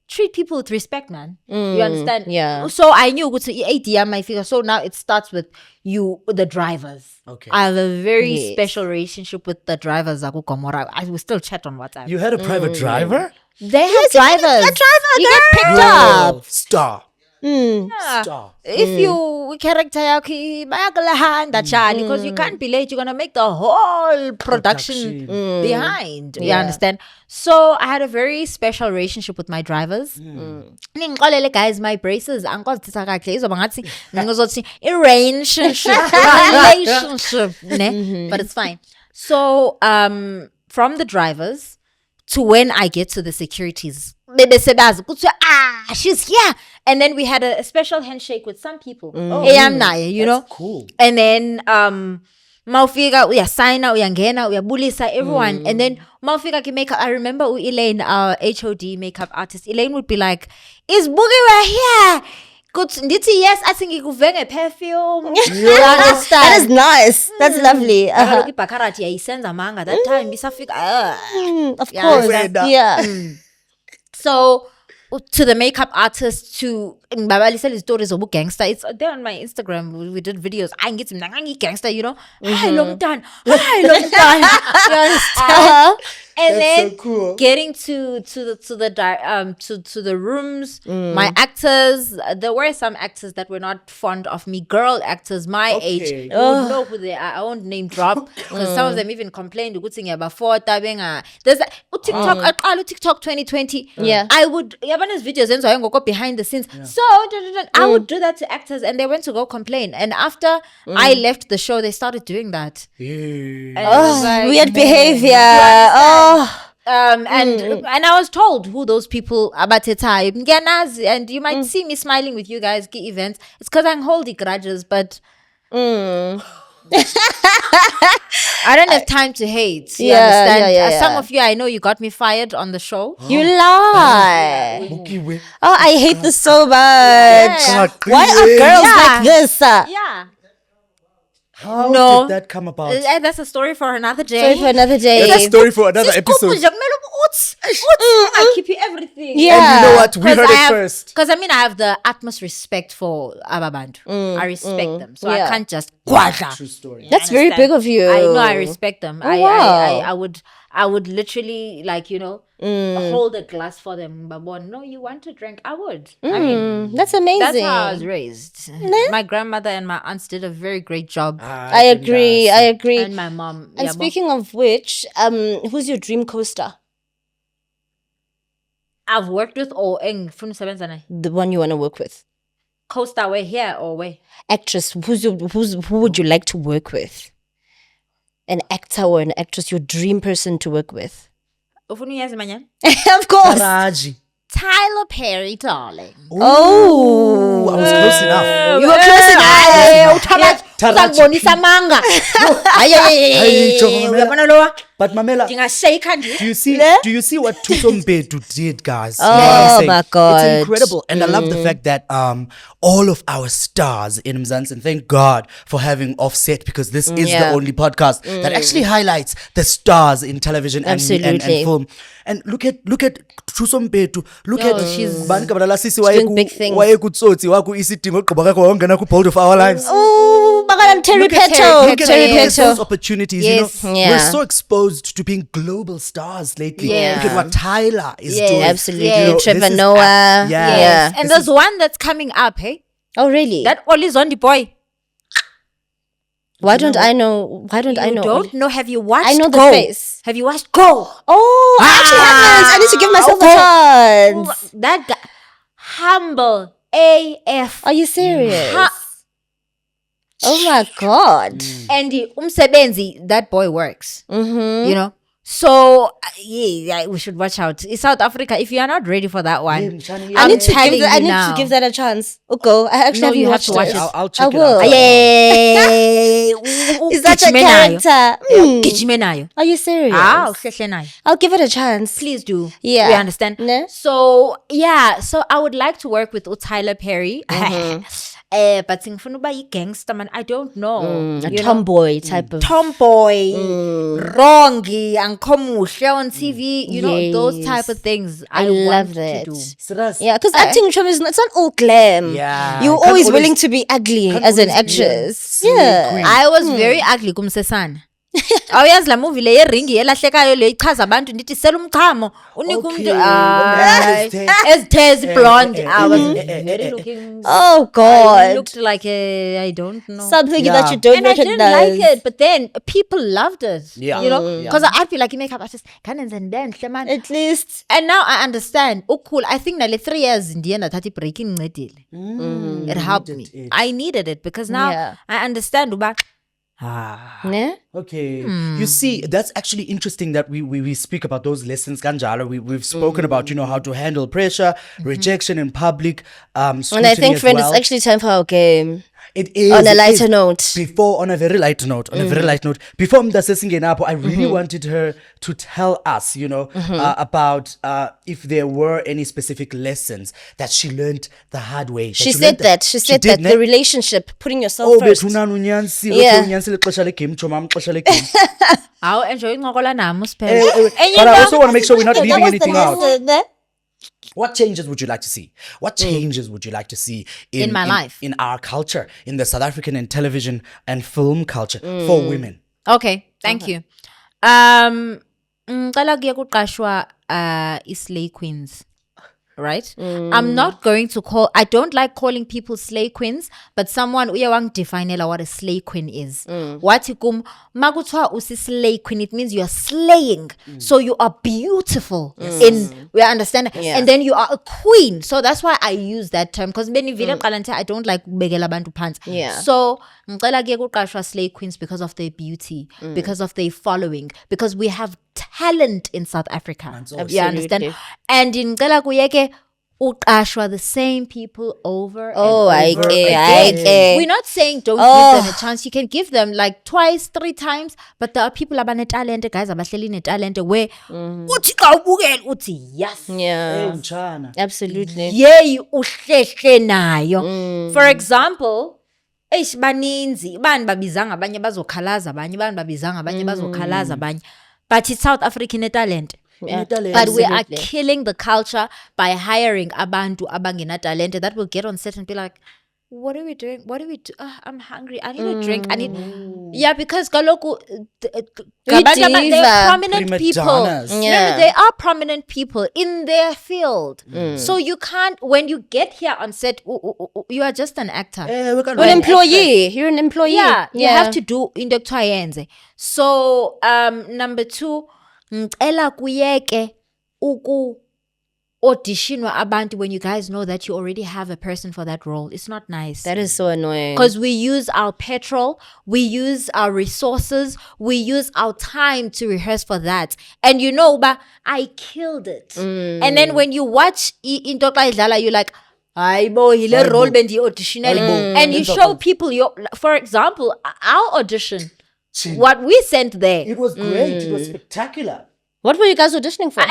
Treat people with respect, man. You understand? Yeah. So I knew my figure. So now it starts with you, the drivers. Okay. I have a very special relationship with the drivers. I will still chat on WhatsApp. You had a private driver? They have drivers. You get picked up. Star. Yeah. Star. If you character because you can't be late, you're gonna make the whole production behind. You understand? So I had a very special relationship with my drivers. Guys, my braces, relationship, but it's fine. So from the drivers to when I get to the securities, she's here. And then we had a special handshake with some people. You know? Cool. And then Maufika, we are sign out, we are ngena, we are bulisa, everyone. And then Maufika can make up. I remember Elaine, our HOD makeup artist, Elaine would be like, is Bukiwe here? Good, yes, I think you could wear a perfume. You understand? That is nice. That's lovely. That time, of course. Yeah. So to the makeup artist, to Babalisel stories of gangster. It's there on my Instagram. We did videos. I get some gangster, you know. Hi, long time. Hi, long time. You understand? And then so cool. getting to the rooms, my actors. There were some actors that were not fond of me. Girl actors my age. You would know who they are. I won't name drop because some of them even complained. There's that TikTok 2020. Yeah. I would videos and so I go behind the scenes. So I would do that to actors and they went to go complain. And after I left the show, they started doing that. And it was like, Weird behavior. and I was told who those people about it are. And you might see me smiling with you guys at events. It's because I'm holding grudges, but I don't have time to hate. You understand? Yeah. Some of you, I know you got me fired on the show. You lie. Bukiwe. Oh, I hate this so much. Why are girls like this? Yeah. How No. did that come about? That's a story for another day. Sorry for another day. That's a story for another episode. I keep you everything. Yeah. And you know what? We heard it first. Because I have the utmost respect for Ababantu. I respect them. So Yeah. I can't just quadra. True story. That's very big of you. I know I respect them. Wow. I would literally hold a glass for them. But no, you want to drink? I would. I mean, That's amazing. that's how I was raised. My grandmother and my aunts did a very great job. I agree. And my mom. And speaking of which, who's your dream co-star? I've worked with The one you want to work with? co-star way here or way. Actress. Who would you like to work with? An actor or an actress, your dream person to work with? Of Course. Taraji. Tyler Perry, darling. Oh. I was close enough. You were close enough. But Mamela, do you see what Tusombedu did, guys? You know what I'm saying? My God. It's incredible. And I love the fact that all of our stars in Mzansi, and thank God for having Offset, because this is the only podcast that actually highlights the stars in television and film. And look at Tusombedu. Look at she's doing big things. Bold of our lives. Oh, Terry Look at Petto. those opportunities. Yes. You know, Yeah. we're so exposed to being global stars lately. Yeah. Look at what Tyler is Yes. doing. Absolutely. Yeah. You know, Trevor this is Noah. yeah. And there's one that's coming up, hey? Oh, really? That Oli's on the boy. Why don't I know? You don't know? Have you watched I know the Go? face. Have you watched Go? Oh, I actually haven't. I need to give myself a chance. That guy, humble AF. Are you serious? Oh my God. And umsebenzi, that boy works. Mm-hmm. You know? So, yeah, we should watch out. In South Africa, if you are not ready for that one, I need to telling give you now. to give that a chance. Okay, I actually No, haven't you have watched to watch it. it. I'll check I it will. out. Is that a character? Kijimenayo. Are you serious? Uhlehle I'll give it a chance. Please do. Yeah. We understand. Ne? So I would like to work with Tyler Perry. But ngifuna uba yi-gangster man, I don't know. A You know? tomboy type of. Tomboy, wrongy, ankomuhle on TV, you know, those type of things. I want love to that. do. Yeah, because acting is it's not all glam. Yeah. You're Can't always willing to be ugly as an actress. Yeah. I was very ugly kumsesana. Awuyazi la movie le yeringi elahlekayo le ichaza abantu ndithi sela umchamo unika umuntu ezithe blonde. I was very looking. Oh I God. looked like I don't know. Something Yeah. that you don't And I recognize. didn't like it, but then people loved it. Yeah. You know, Yeah. because I'd be like, makeup artist, man. At least. And now I understand. Oh, cool. I think nearly 3 years in the end, I started breaking it. It helped me. it. I needed it because now Yeah. I understand. Ne? Okay. You see, that's actually interesting that we speak about those lessons, Kanjalo. We've spoken about, you know, how to handle pressure, rejection in public, And I scrutiny think, as friend, well. it's actually time for our game. It is On a it lighter is. note. On a very light note. Before Mdasesingena, I really wanted her to tell us, you know, about if there were any specific lessons that she learned the hard way. She said that. She said that the relationship, putting yourself first. Yeah. I'll enjoy ngokola namo But I also want to make sure we're not leaving anything out. What changes would you like to see? What changes would you like to see In my life? in our culture, in the South African and television and film culture for women? Okay, thank you. Ngicela kuye kuqashwa slay queens. Right? I'm not going to I don't like calling people slay queens, but someone uye wangidefinela what a slay queen is. Wathi kum makuthiwa usi slay queen, it means you are slaying. So you are beautiful we understand. And then you are a queen. So that's why I use that term, because many vile qalante I don't like ukubekela abantu phansi. So ngicela kuye kuqashwa slay queens because of their beauty, because of their following, because we have talent in South Africa. You understand? And in ngicela kuyeke uqashwa the same people over and over again. We're not saying don't give them a chance. You can give them like twice, 3 times, but there are people abane talent, guys abahleli ne talent where uthi xa ubukela uthi yes. Absolutely. Yey uhlehle nayo. For example, baninzi bani babizanga abanye bazokhalaza abanye, bani babizanga abanye bazokhalaza abanye, but it's South African talent. But we are killing the culture by hiring abantu abangena talent that will get on set and be like, what are we doing? What do we do? I'm hungry. I need a drink. I need because kaloku they are prominent people. No, they are prominent people in their field. So you can't, when you get here on set, you are just an actor. You're an employee. You're an employee. You have to do indoctor. So number 2, ngicela kuyeke auditionwa abantu when you guys know that you already have a person for that role. It's not nice. That is so annoying. Because we use our petrol, we use our resources, we use our time to rehearse for that. And you know, but I killed it. And then when you watch into Idlala, you're like, Aibo, hile role bendi auditionally. And you show people for example, our audition. What we sent there. It was great. It was spectacular. What were you guys auditioning for?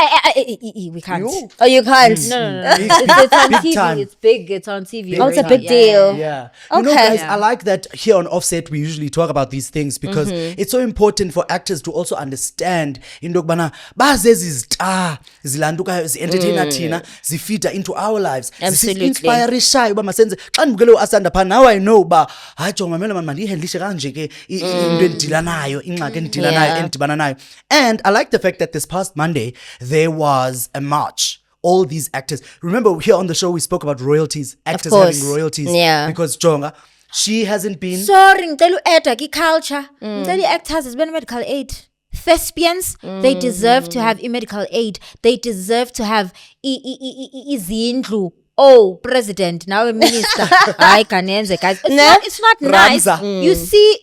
We can't. Oh, you can't? No. It's on TV. Time. It's big. It's on TV. Oh, it's a big deal. Yeah. You know, guys, I like that here on Offset, we usually talk about these things because it's so important for actors to also understand into yokubana bazezi star zilanduka zi-entertainer thina zifeeder into our lives. Zisi-inspirishayo uba masenze xa ndibukele uAsanda pha, now I know uba hayi jonga mamela mandiyihandlishe kanje ke into endidila nayo, ingxaki endidila nayo, endibana nayo. And I like the fact that this past Monday there was a march. All these actors, remember here on the show we spoke about royalties, actors having royalties, because Jonga, she hasn't been. Sorry, ngicela ueda ki culture. Ngicela actors is medical aid. Thespians, they deserve to have medical aid. They deserve to have izindlu. Oh, president, now a minister. I kanenze, guys. It's not nice. You see,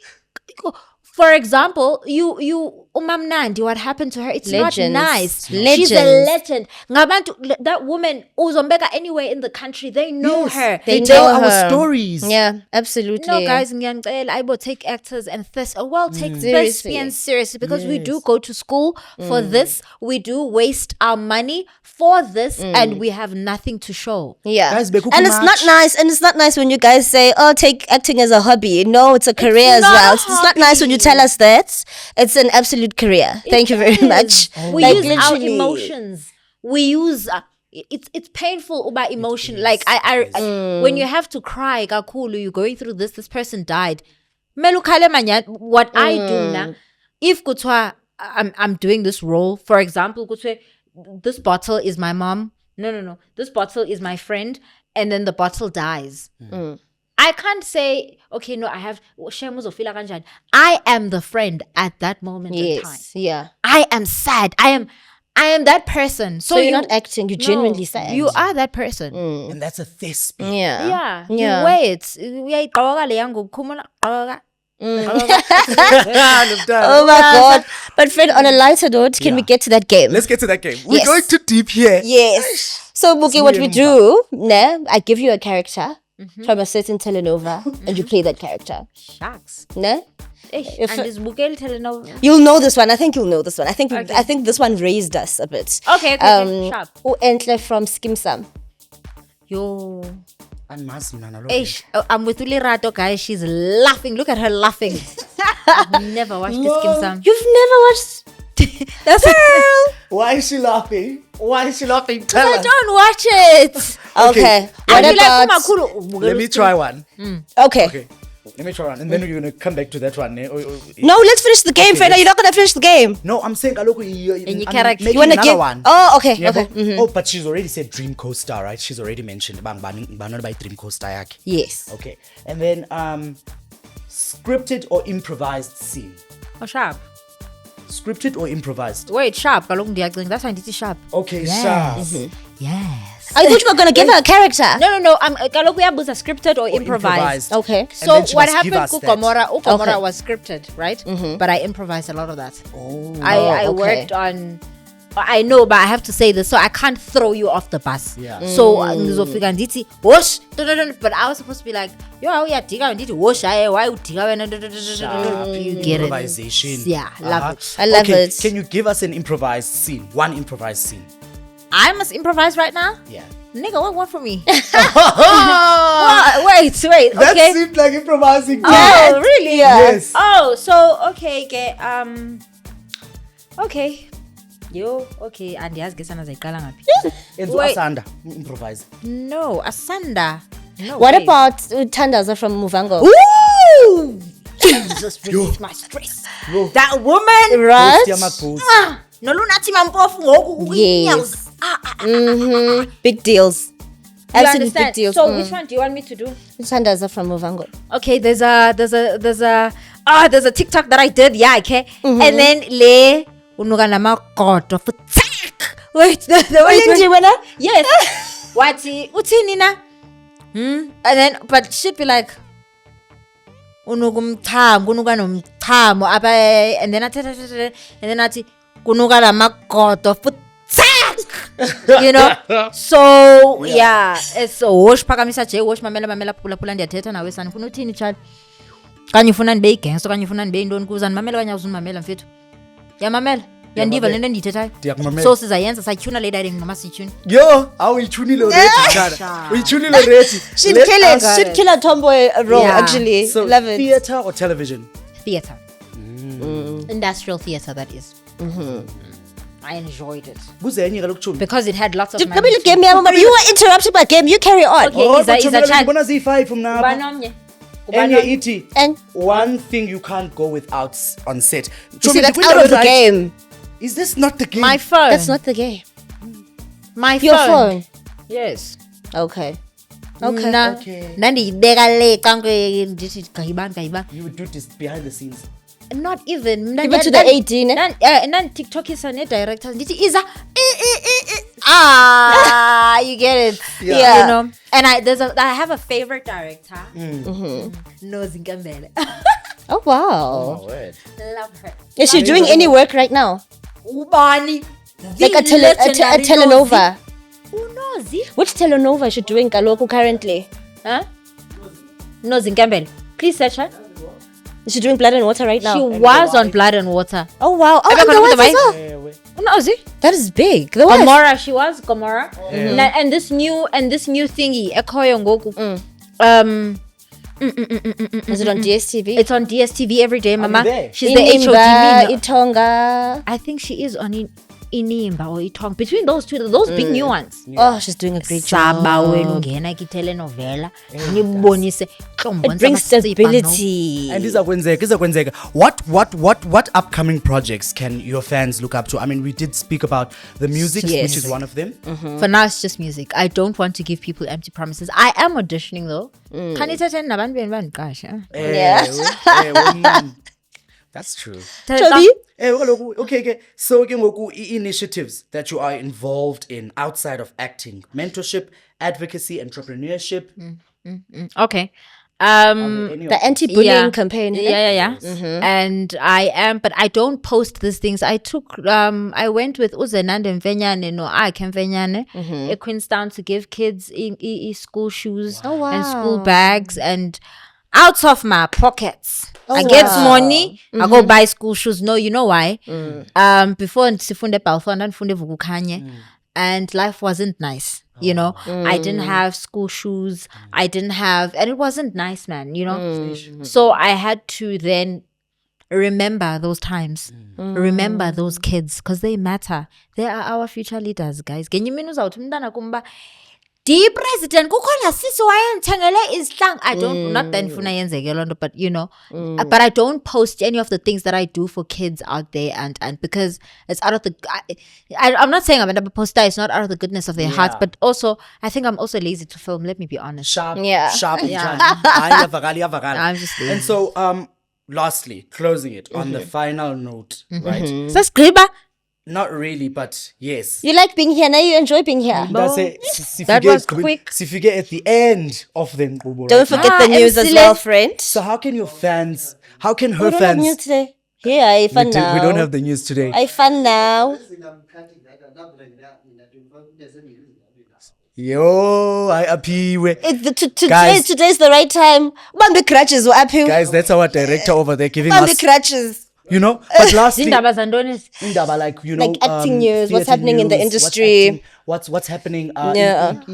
for example, you Umamnandi, what happened to her? It's Legends. not nice. Legends. She's a legend. Ngabantu, that woman, Uzombeka, anywhere in the country, they know her. They tell our stories. Yeah, absolutely. No, guys, I will take actors and take thespians seriously because we do go to school for this. We do waste our money for this, and we have nothing to show. Yeah, guys, and it's not nice. And it's not nice when you guys say, "Oh, take acting as a hobby." No, it's a career as well. It's not nice when you tell us that. It's an absolute career. Thank you very much. We use our emotions. We use it's painful about emotion. Like I when you have to cry, kakulu, you're going through this person died. Melukale manya, what I do now, if kutwa I'm doing this role, for example, kutwe, this bottle is my mom. No. This bottle is my friend, and then the bottle dies. I can't say, okay, no, I have I am the friend at that moment in time. Yeah. I am sad. I am that person. So you're not acting, you're genuinely sad. You are that person. And that's a thespian. Yeah. You wait. Oh my God. But Fred, on a lighter note, can we get to that game? Let's get to that game. We're going too deep here. Yes. So Buki, what we do, I give you a character from a certain telenova and you play that character. Shucks. No? And is Bukele telenova? You'll know this one. I think you'll know this one. I think this one raised us a bit. Okay, sharp. Entle from Skim Sam. Yo. I'm with Ulirato, guys. She's laughing. Look at her laughing. I've never watched this Skim Sam. You've never watched? That's girl. Why is she laughing? Why is she laughing? Tell I us. don't watch it. Okay. I What feel like about? umakhulu, Let me try one. Okay. Okay. Let me try one. And then we're going to come back to that one. No, let's finish the game, Fena. let's- You're not gonna finish the game. No, I'm saying, I'm your making character. You wanna another give? one. Oh, okay. Yeah, Okay. but- Oh, but she's already said dream co-star, right? She's already mentioned by dream co-star yakhe. Yes. Okay. And then scripted or improvised scene. Oh, sharp. Scripted or improvised? Wait, sharp. Kaloku ndiyacinga. That's why ndithi sharp. Okay, Yes. sharp. Yes. I thought you were gonna give her a character. No. Kaloku uyabuza scripted or improvised. Okay. And So then she what must give happened us to that. Gomora? Okay. Gomora was scripted, right? But I improvised a lot of that. Oh. I okay. worked on. I know, but I have to say this, so I can't throw you off the bus. Yeah. So ngizofika ndithi wash, but I was supposed to be like, yo, uyadika ndithi wash, why udika wena? You get it? Improvisation. Yeah, love it. I love Okay, it. can you give us an improvised scene? One improvised scene. I must improvise right now. Yeah. Nigga, what want from me? Wait. That Okay. seemed like improvising. too. Oh, really? Yes. Oh, so okay, okay. Yo, okay, andiyazi ke sana zayiqala ngaphi. Enzo Wait. Asanda, improvise. No, Asanda. No. What way. about Tandaza from Muvango? Ooh! Jesus, release my stress. That woman. Right? Post yama-post. Nolunathi mampofu ngoku Yes. Big deals. You Absolute big understand? deals. So which one do you want me to do? Tandaza from Muvango. Okay, there's a TikTok that I did. Yeah, okay. And then le unuka namagodo for tech. Wait, the wait. Yes. Wati uthini na? And then but she'd be like unukumthamo kunuka nomthamo apa and then athi kunuka namagodo for tech. You know? So yeah, it's wash phakamisa je wash mamela phula ndiyathetha nawe sana ufuna uthini child? Kanye ufuna ndibe igangster kanye ufuna ndibe intoni kuzani mamela kanye uzumamela mfethu. Yamamela. Yandiva lento endiyithethayo. Ndiyakumamela. So sizayenza satyhuna le direct noma siytyhuni. Yo, awuyichunile already, Chana. Uyichunile already. She'd Let kill us- it. She'd kill a tomboy role, Yeah. actually. So, love it. theater or television? Theater. Industrial theater, that is. I enjoyed it Kuzenye kaloku chumi. because it had lots of Let me management. game. You were interrupted by game. You carry on. Okay. Oh, He's a Chumela, child. ngibona ziyi-5 from now. Ubanomnye. Enye ithi, And one thing you can't go without on set. you see, Chumi, that's did we out know of the that? game. Is this not the game? My phone. That's not the game. my Your phone. Yes. Okay. Okay. Nandiyibeka le kanke ndithi gayibani. You would do this behind the scenes. Not even. Give it to the 18, eh? Nan TikTok is ne directors. Ndithi iza. You get it. Yeah. You know. And I have a favorite director. Nozi Nkambele. Oh, wow. word. Love her. Is she doing any work right now? Ubani. Like a telenova. Unozi. Which telenova is she doing Kaloku currently? Huh? Nozi Nkambele. Please search her. Is she doing Blood and Water right now? She was on Blood and Water. Oh, wow. Oh, Have you and the got wife the as mic? well. Unozi. That is big. The wife. Gomora, she was Gomora. And this new thingy, Ekoyo Ngoku. Is it on DSTV? It's on DSTV every day, Mama. there? She's the Inimba, HOD. Itonga. I think she is on Inimba or Itong. Between those two, those big new ones. Oh, she's doing a great job. Saba wena ungena kitelenovela nibonise It brings stability. And izakwenzeka. What upcoming projects can your fans look up to? I mean, we did speak about the music, Yes. which is one of them. For now, it's just music. I don't want to give people empty promises. I am auditioning though. Kanithethe nabantu benu bandiqashe. Man. That's true. Toby? Okay. So, ke ngoku, initiatives that you are involved in outside of acting, mentorship, advocacy, entrepreneurship. Okay. The anti-bullying campaign. Yeah. And I am, but I don't post these things. I went with Uzenande Mvenyane, no Ake Mvenyane, at Queenstown to give kids school shoes and school bags and out of my pockets. I get money, I go buy school shoes. No, you know why? Before sifunde Balfour, ndandifunde Vukukanye, and life wasn't nice. You know, I didn't have school shoes. I didn't have, and it wasn't nice, man, you know? So I had to then remember those times. Remember those kids because they matter. They are our future leaders, guys. Can you mean umntana kumba the president kukhona sisi wayengithengele izihlangu. I don't not then funa yenzeke lonto, but you know, but I don't post any of the things that I do for kids out there, and because it's out of the I'm not saying I'm gonna post that, it's not out of the goodness of their hearts, but also I think I'm also lazy to film, let me be honest. Sharp. I'm just lazy. And so lastly, closing it on the final note, right? So scriba. Not really, but yes. You like being here, now you enjoy being here. That's it. That was quick. If you get at the end of the Don't forget the news as well, friend. So how can your fans, how can her We don't have fans... news today. Yeah, I fun now. We don't have the news today. I fun now. Yo, I appeal. Today's the right time. Bambi crutches will appeal. Guys, that's our director over there giving Bambi us... crutches. You know, but lastly, Zindaba zandoni. like, you know, Like acting news, what's theatre happening in the news, industry. what's happening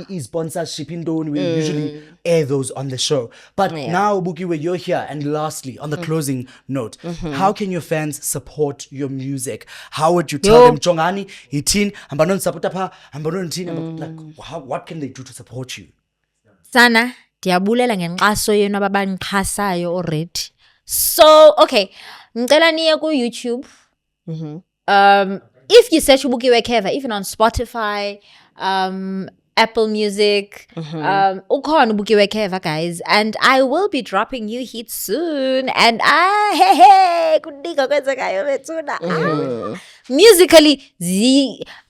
in sponsorship in Don. We usually air those on the show. But now, Bukiwe, you're here. And lastly, on the closing note, how can your fans support your music? How would you tell them, Chongani, itin, ambanon support apa, ambanon tin, like, what can they do to support you? Sana, diyabulela ngenkxaso yenu ababangixhasayo already. So, okay. Ngicela niye ku YouTube. If you search Bukiwe Keva, even on Spotify, Apple Music, ukhona Bukiwe Keva, guys, and I will be dropping new hits soon. And kudika kwenzekayo bethuna. Musically,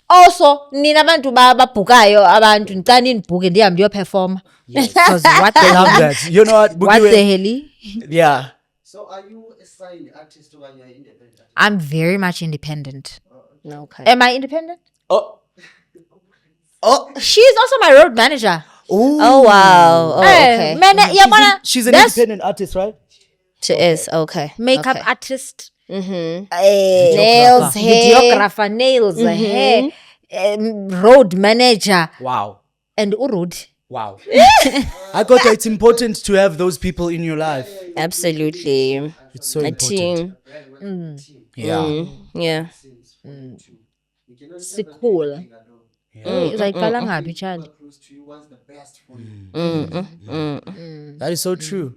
also nina abantu babhukayo abantu ngicela nibhuke ndihambe ndiyoperforma. Because what the Love that. You know what, Bukiwe? What the hell? Yeah. So are you a signed artist or are you independent? I'm very much independent. Okay. Am I independent? Oh. She's also my road manager. Oh, wow. Oh, okay. She's an independent artist, right? She is. Okay. Makeup Okay. artist. Nails, hair. Videographer, nails, hair. Road manager. Wow. And road. Wow. I got that it's important to have those people in your life. Absolutely. It's so A important. team. Yeah. Yeah. It's cool. Like Kalanghabi child. Close to you wants the best for you. That is so true.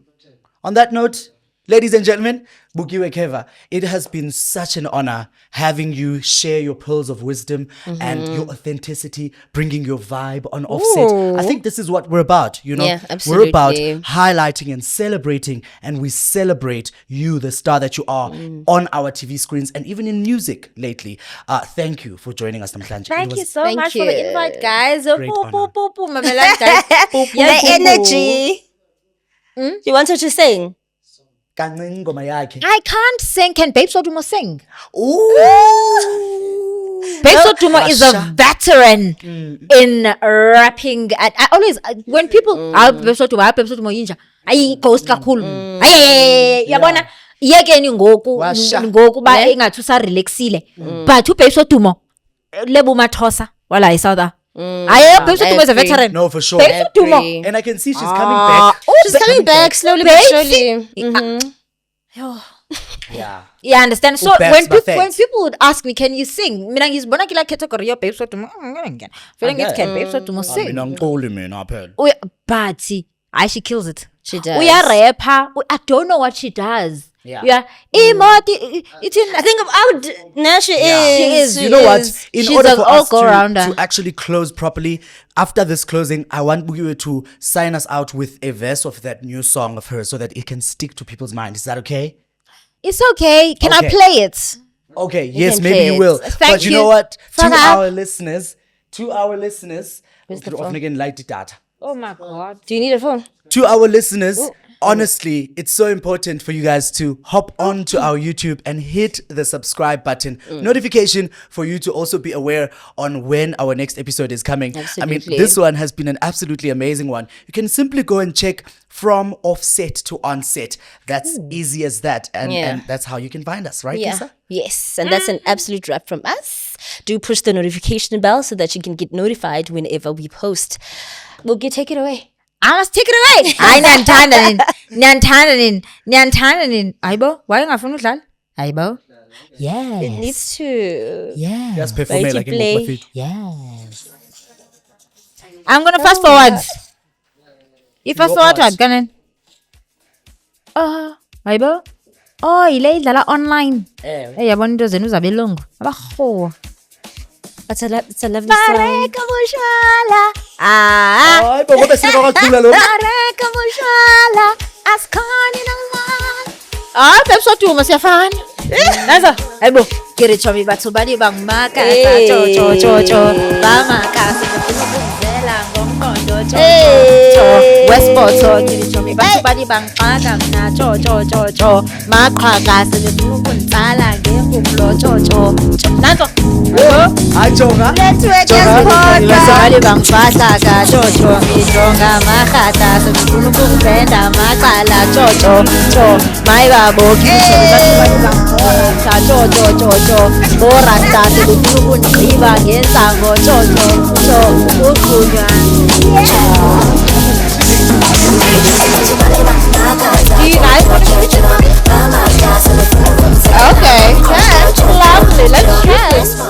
On that note, ladies and gentlemen, Bukiwe Keva, it has been such an honor having you share your pearls of wisdom and your authenticity, bringing your vibe on Offset. I think this is what we're about, you know? Yeah, We're about absolutely. highlighting and celebrating, and we celebrate you, the star that you are, on our TV screens and even in music lately. Thank you for joining us, Namhlanje. Thank you so Thank much for the you. invite, guys. Great honor. Mamelani, guys. The energy. You wanted to sing? I can't sing. Can Babes Odumo sing? Ooh. Babes Odumo is a veteran in rapping. And I always, when people, Babes Odumo yinja, ayi ghost kakhulu. Ayi, yabona, yeke ni ngoku ba ingathi usarelaxile. But Babes Odumo, lebu mathosa, wala isauda. Babes Odumo is a veteran. No, for sure. Babes Odumo. And I can see she's coming back. She's coming back slowly but surely. Yeah. Yeah, I understand. So Upeps, when buffets. people would ask me, can you sing? Mina ngizibona kila category yo Babes Odumo. Feeling it can Babes Odumo sing. But she kills it. She does. We are rapper. I don't know what she does. Yeah. I think I would. No, she She is. is. You know what? In She's order an for us all-go-rounder. to actually close properly, after this closing, I want Bukiwe to sign us out with a verse of that new song of hers so that it can stick to people's minds. Is that okay? it's okay. Can Okay. I play it? Okay, yes, can maybe play you it. will. Thank But you you. know what? Fuck To up. our listeners, often again, light it data. Oh my God. Do you need a phone? To our listeners, honestly, it's so important for you guys to hop on to our YouTube and hit the subscribe button. Notification for you to also be aware on when our next episode is coming. Absolutely. I mean, this one has been an absolutely amazing one. You can simply go and check from offset to onset. That's easy as that. And that's how you can find us, right, Yeah. Lisa? Yes. And that's an absolute wrap from us. Do push the notification bell so that you can get notified whenever we post. Buki, take it away. I must take it away. Hayi niyandithanda nini. Ayibo, why ungafuni udlala? Aibo? Yes. It needs to. Yes. Yes, pay for Make me it like play. in feet. Yes. I'm gonna fast forward. You fast forward pass. ganun. Aibo? Oh, ile idlala online. Eh, yabona into zenu zabelungu. Abaho. It's a lovely song. Bareka moshwala. Ah. Hayi bo ngoba sika kakhulu lo. Bareka moshwala. Asikhani nangman. That's what you must have fun. Nazo. Aibo. Kiri chomi batho bali bangmaka cho. Bamaka sibuzela ngomqondo cho. Westport kiri chomi batho bali bangxaka mna cho. Maqhaga sibefuna ukunitsala ngembulo cho. Nazo. Hayi jonga. Let's work bali bangifahla ka cho. Ngijonga mahata sibefuna ukubenda maqala cho. Mayibabo kiri batho bali bangxaka cho. Borasta sibefuna ukunigqiba ngensango cho. Uqunywa. Do you guys want to? Okay, that's lovely. Let's try.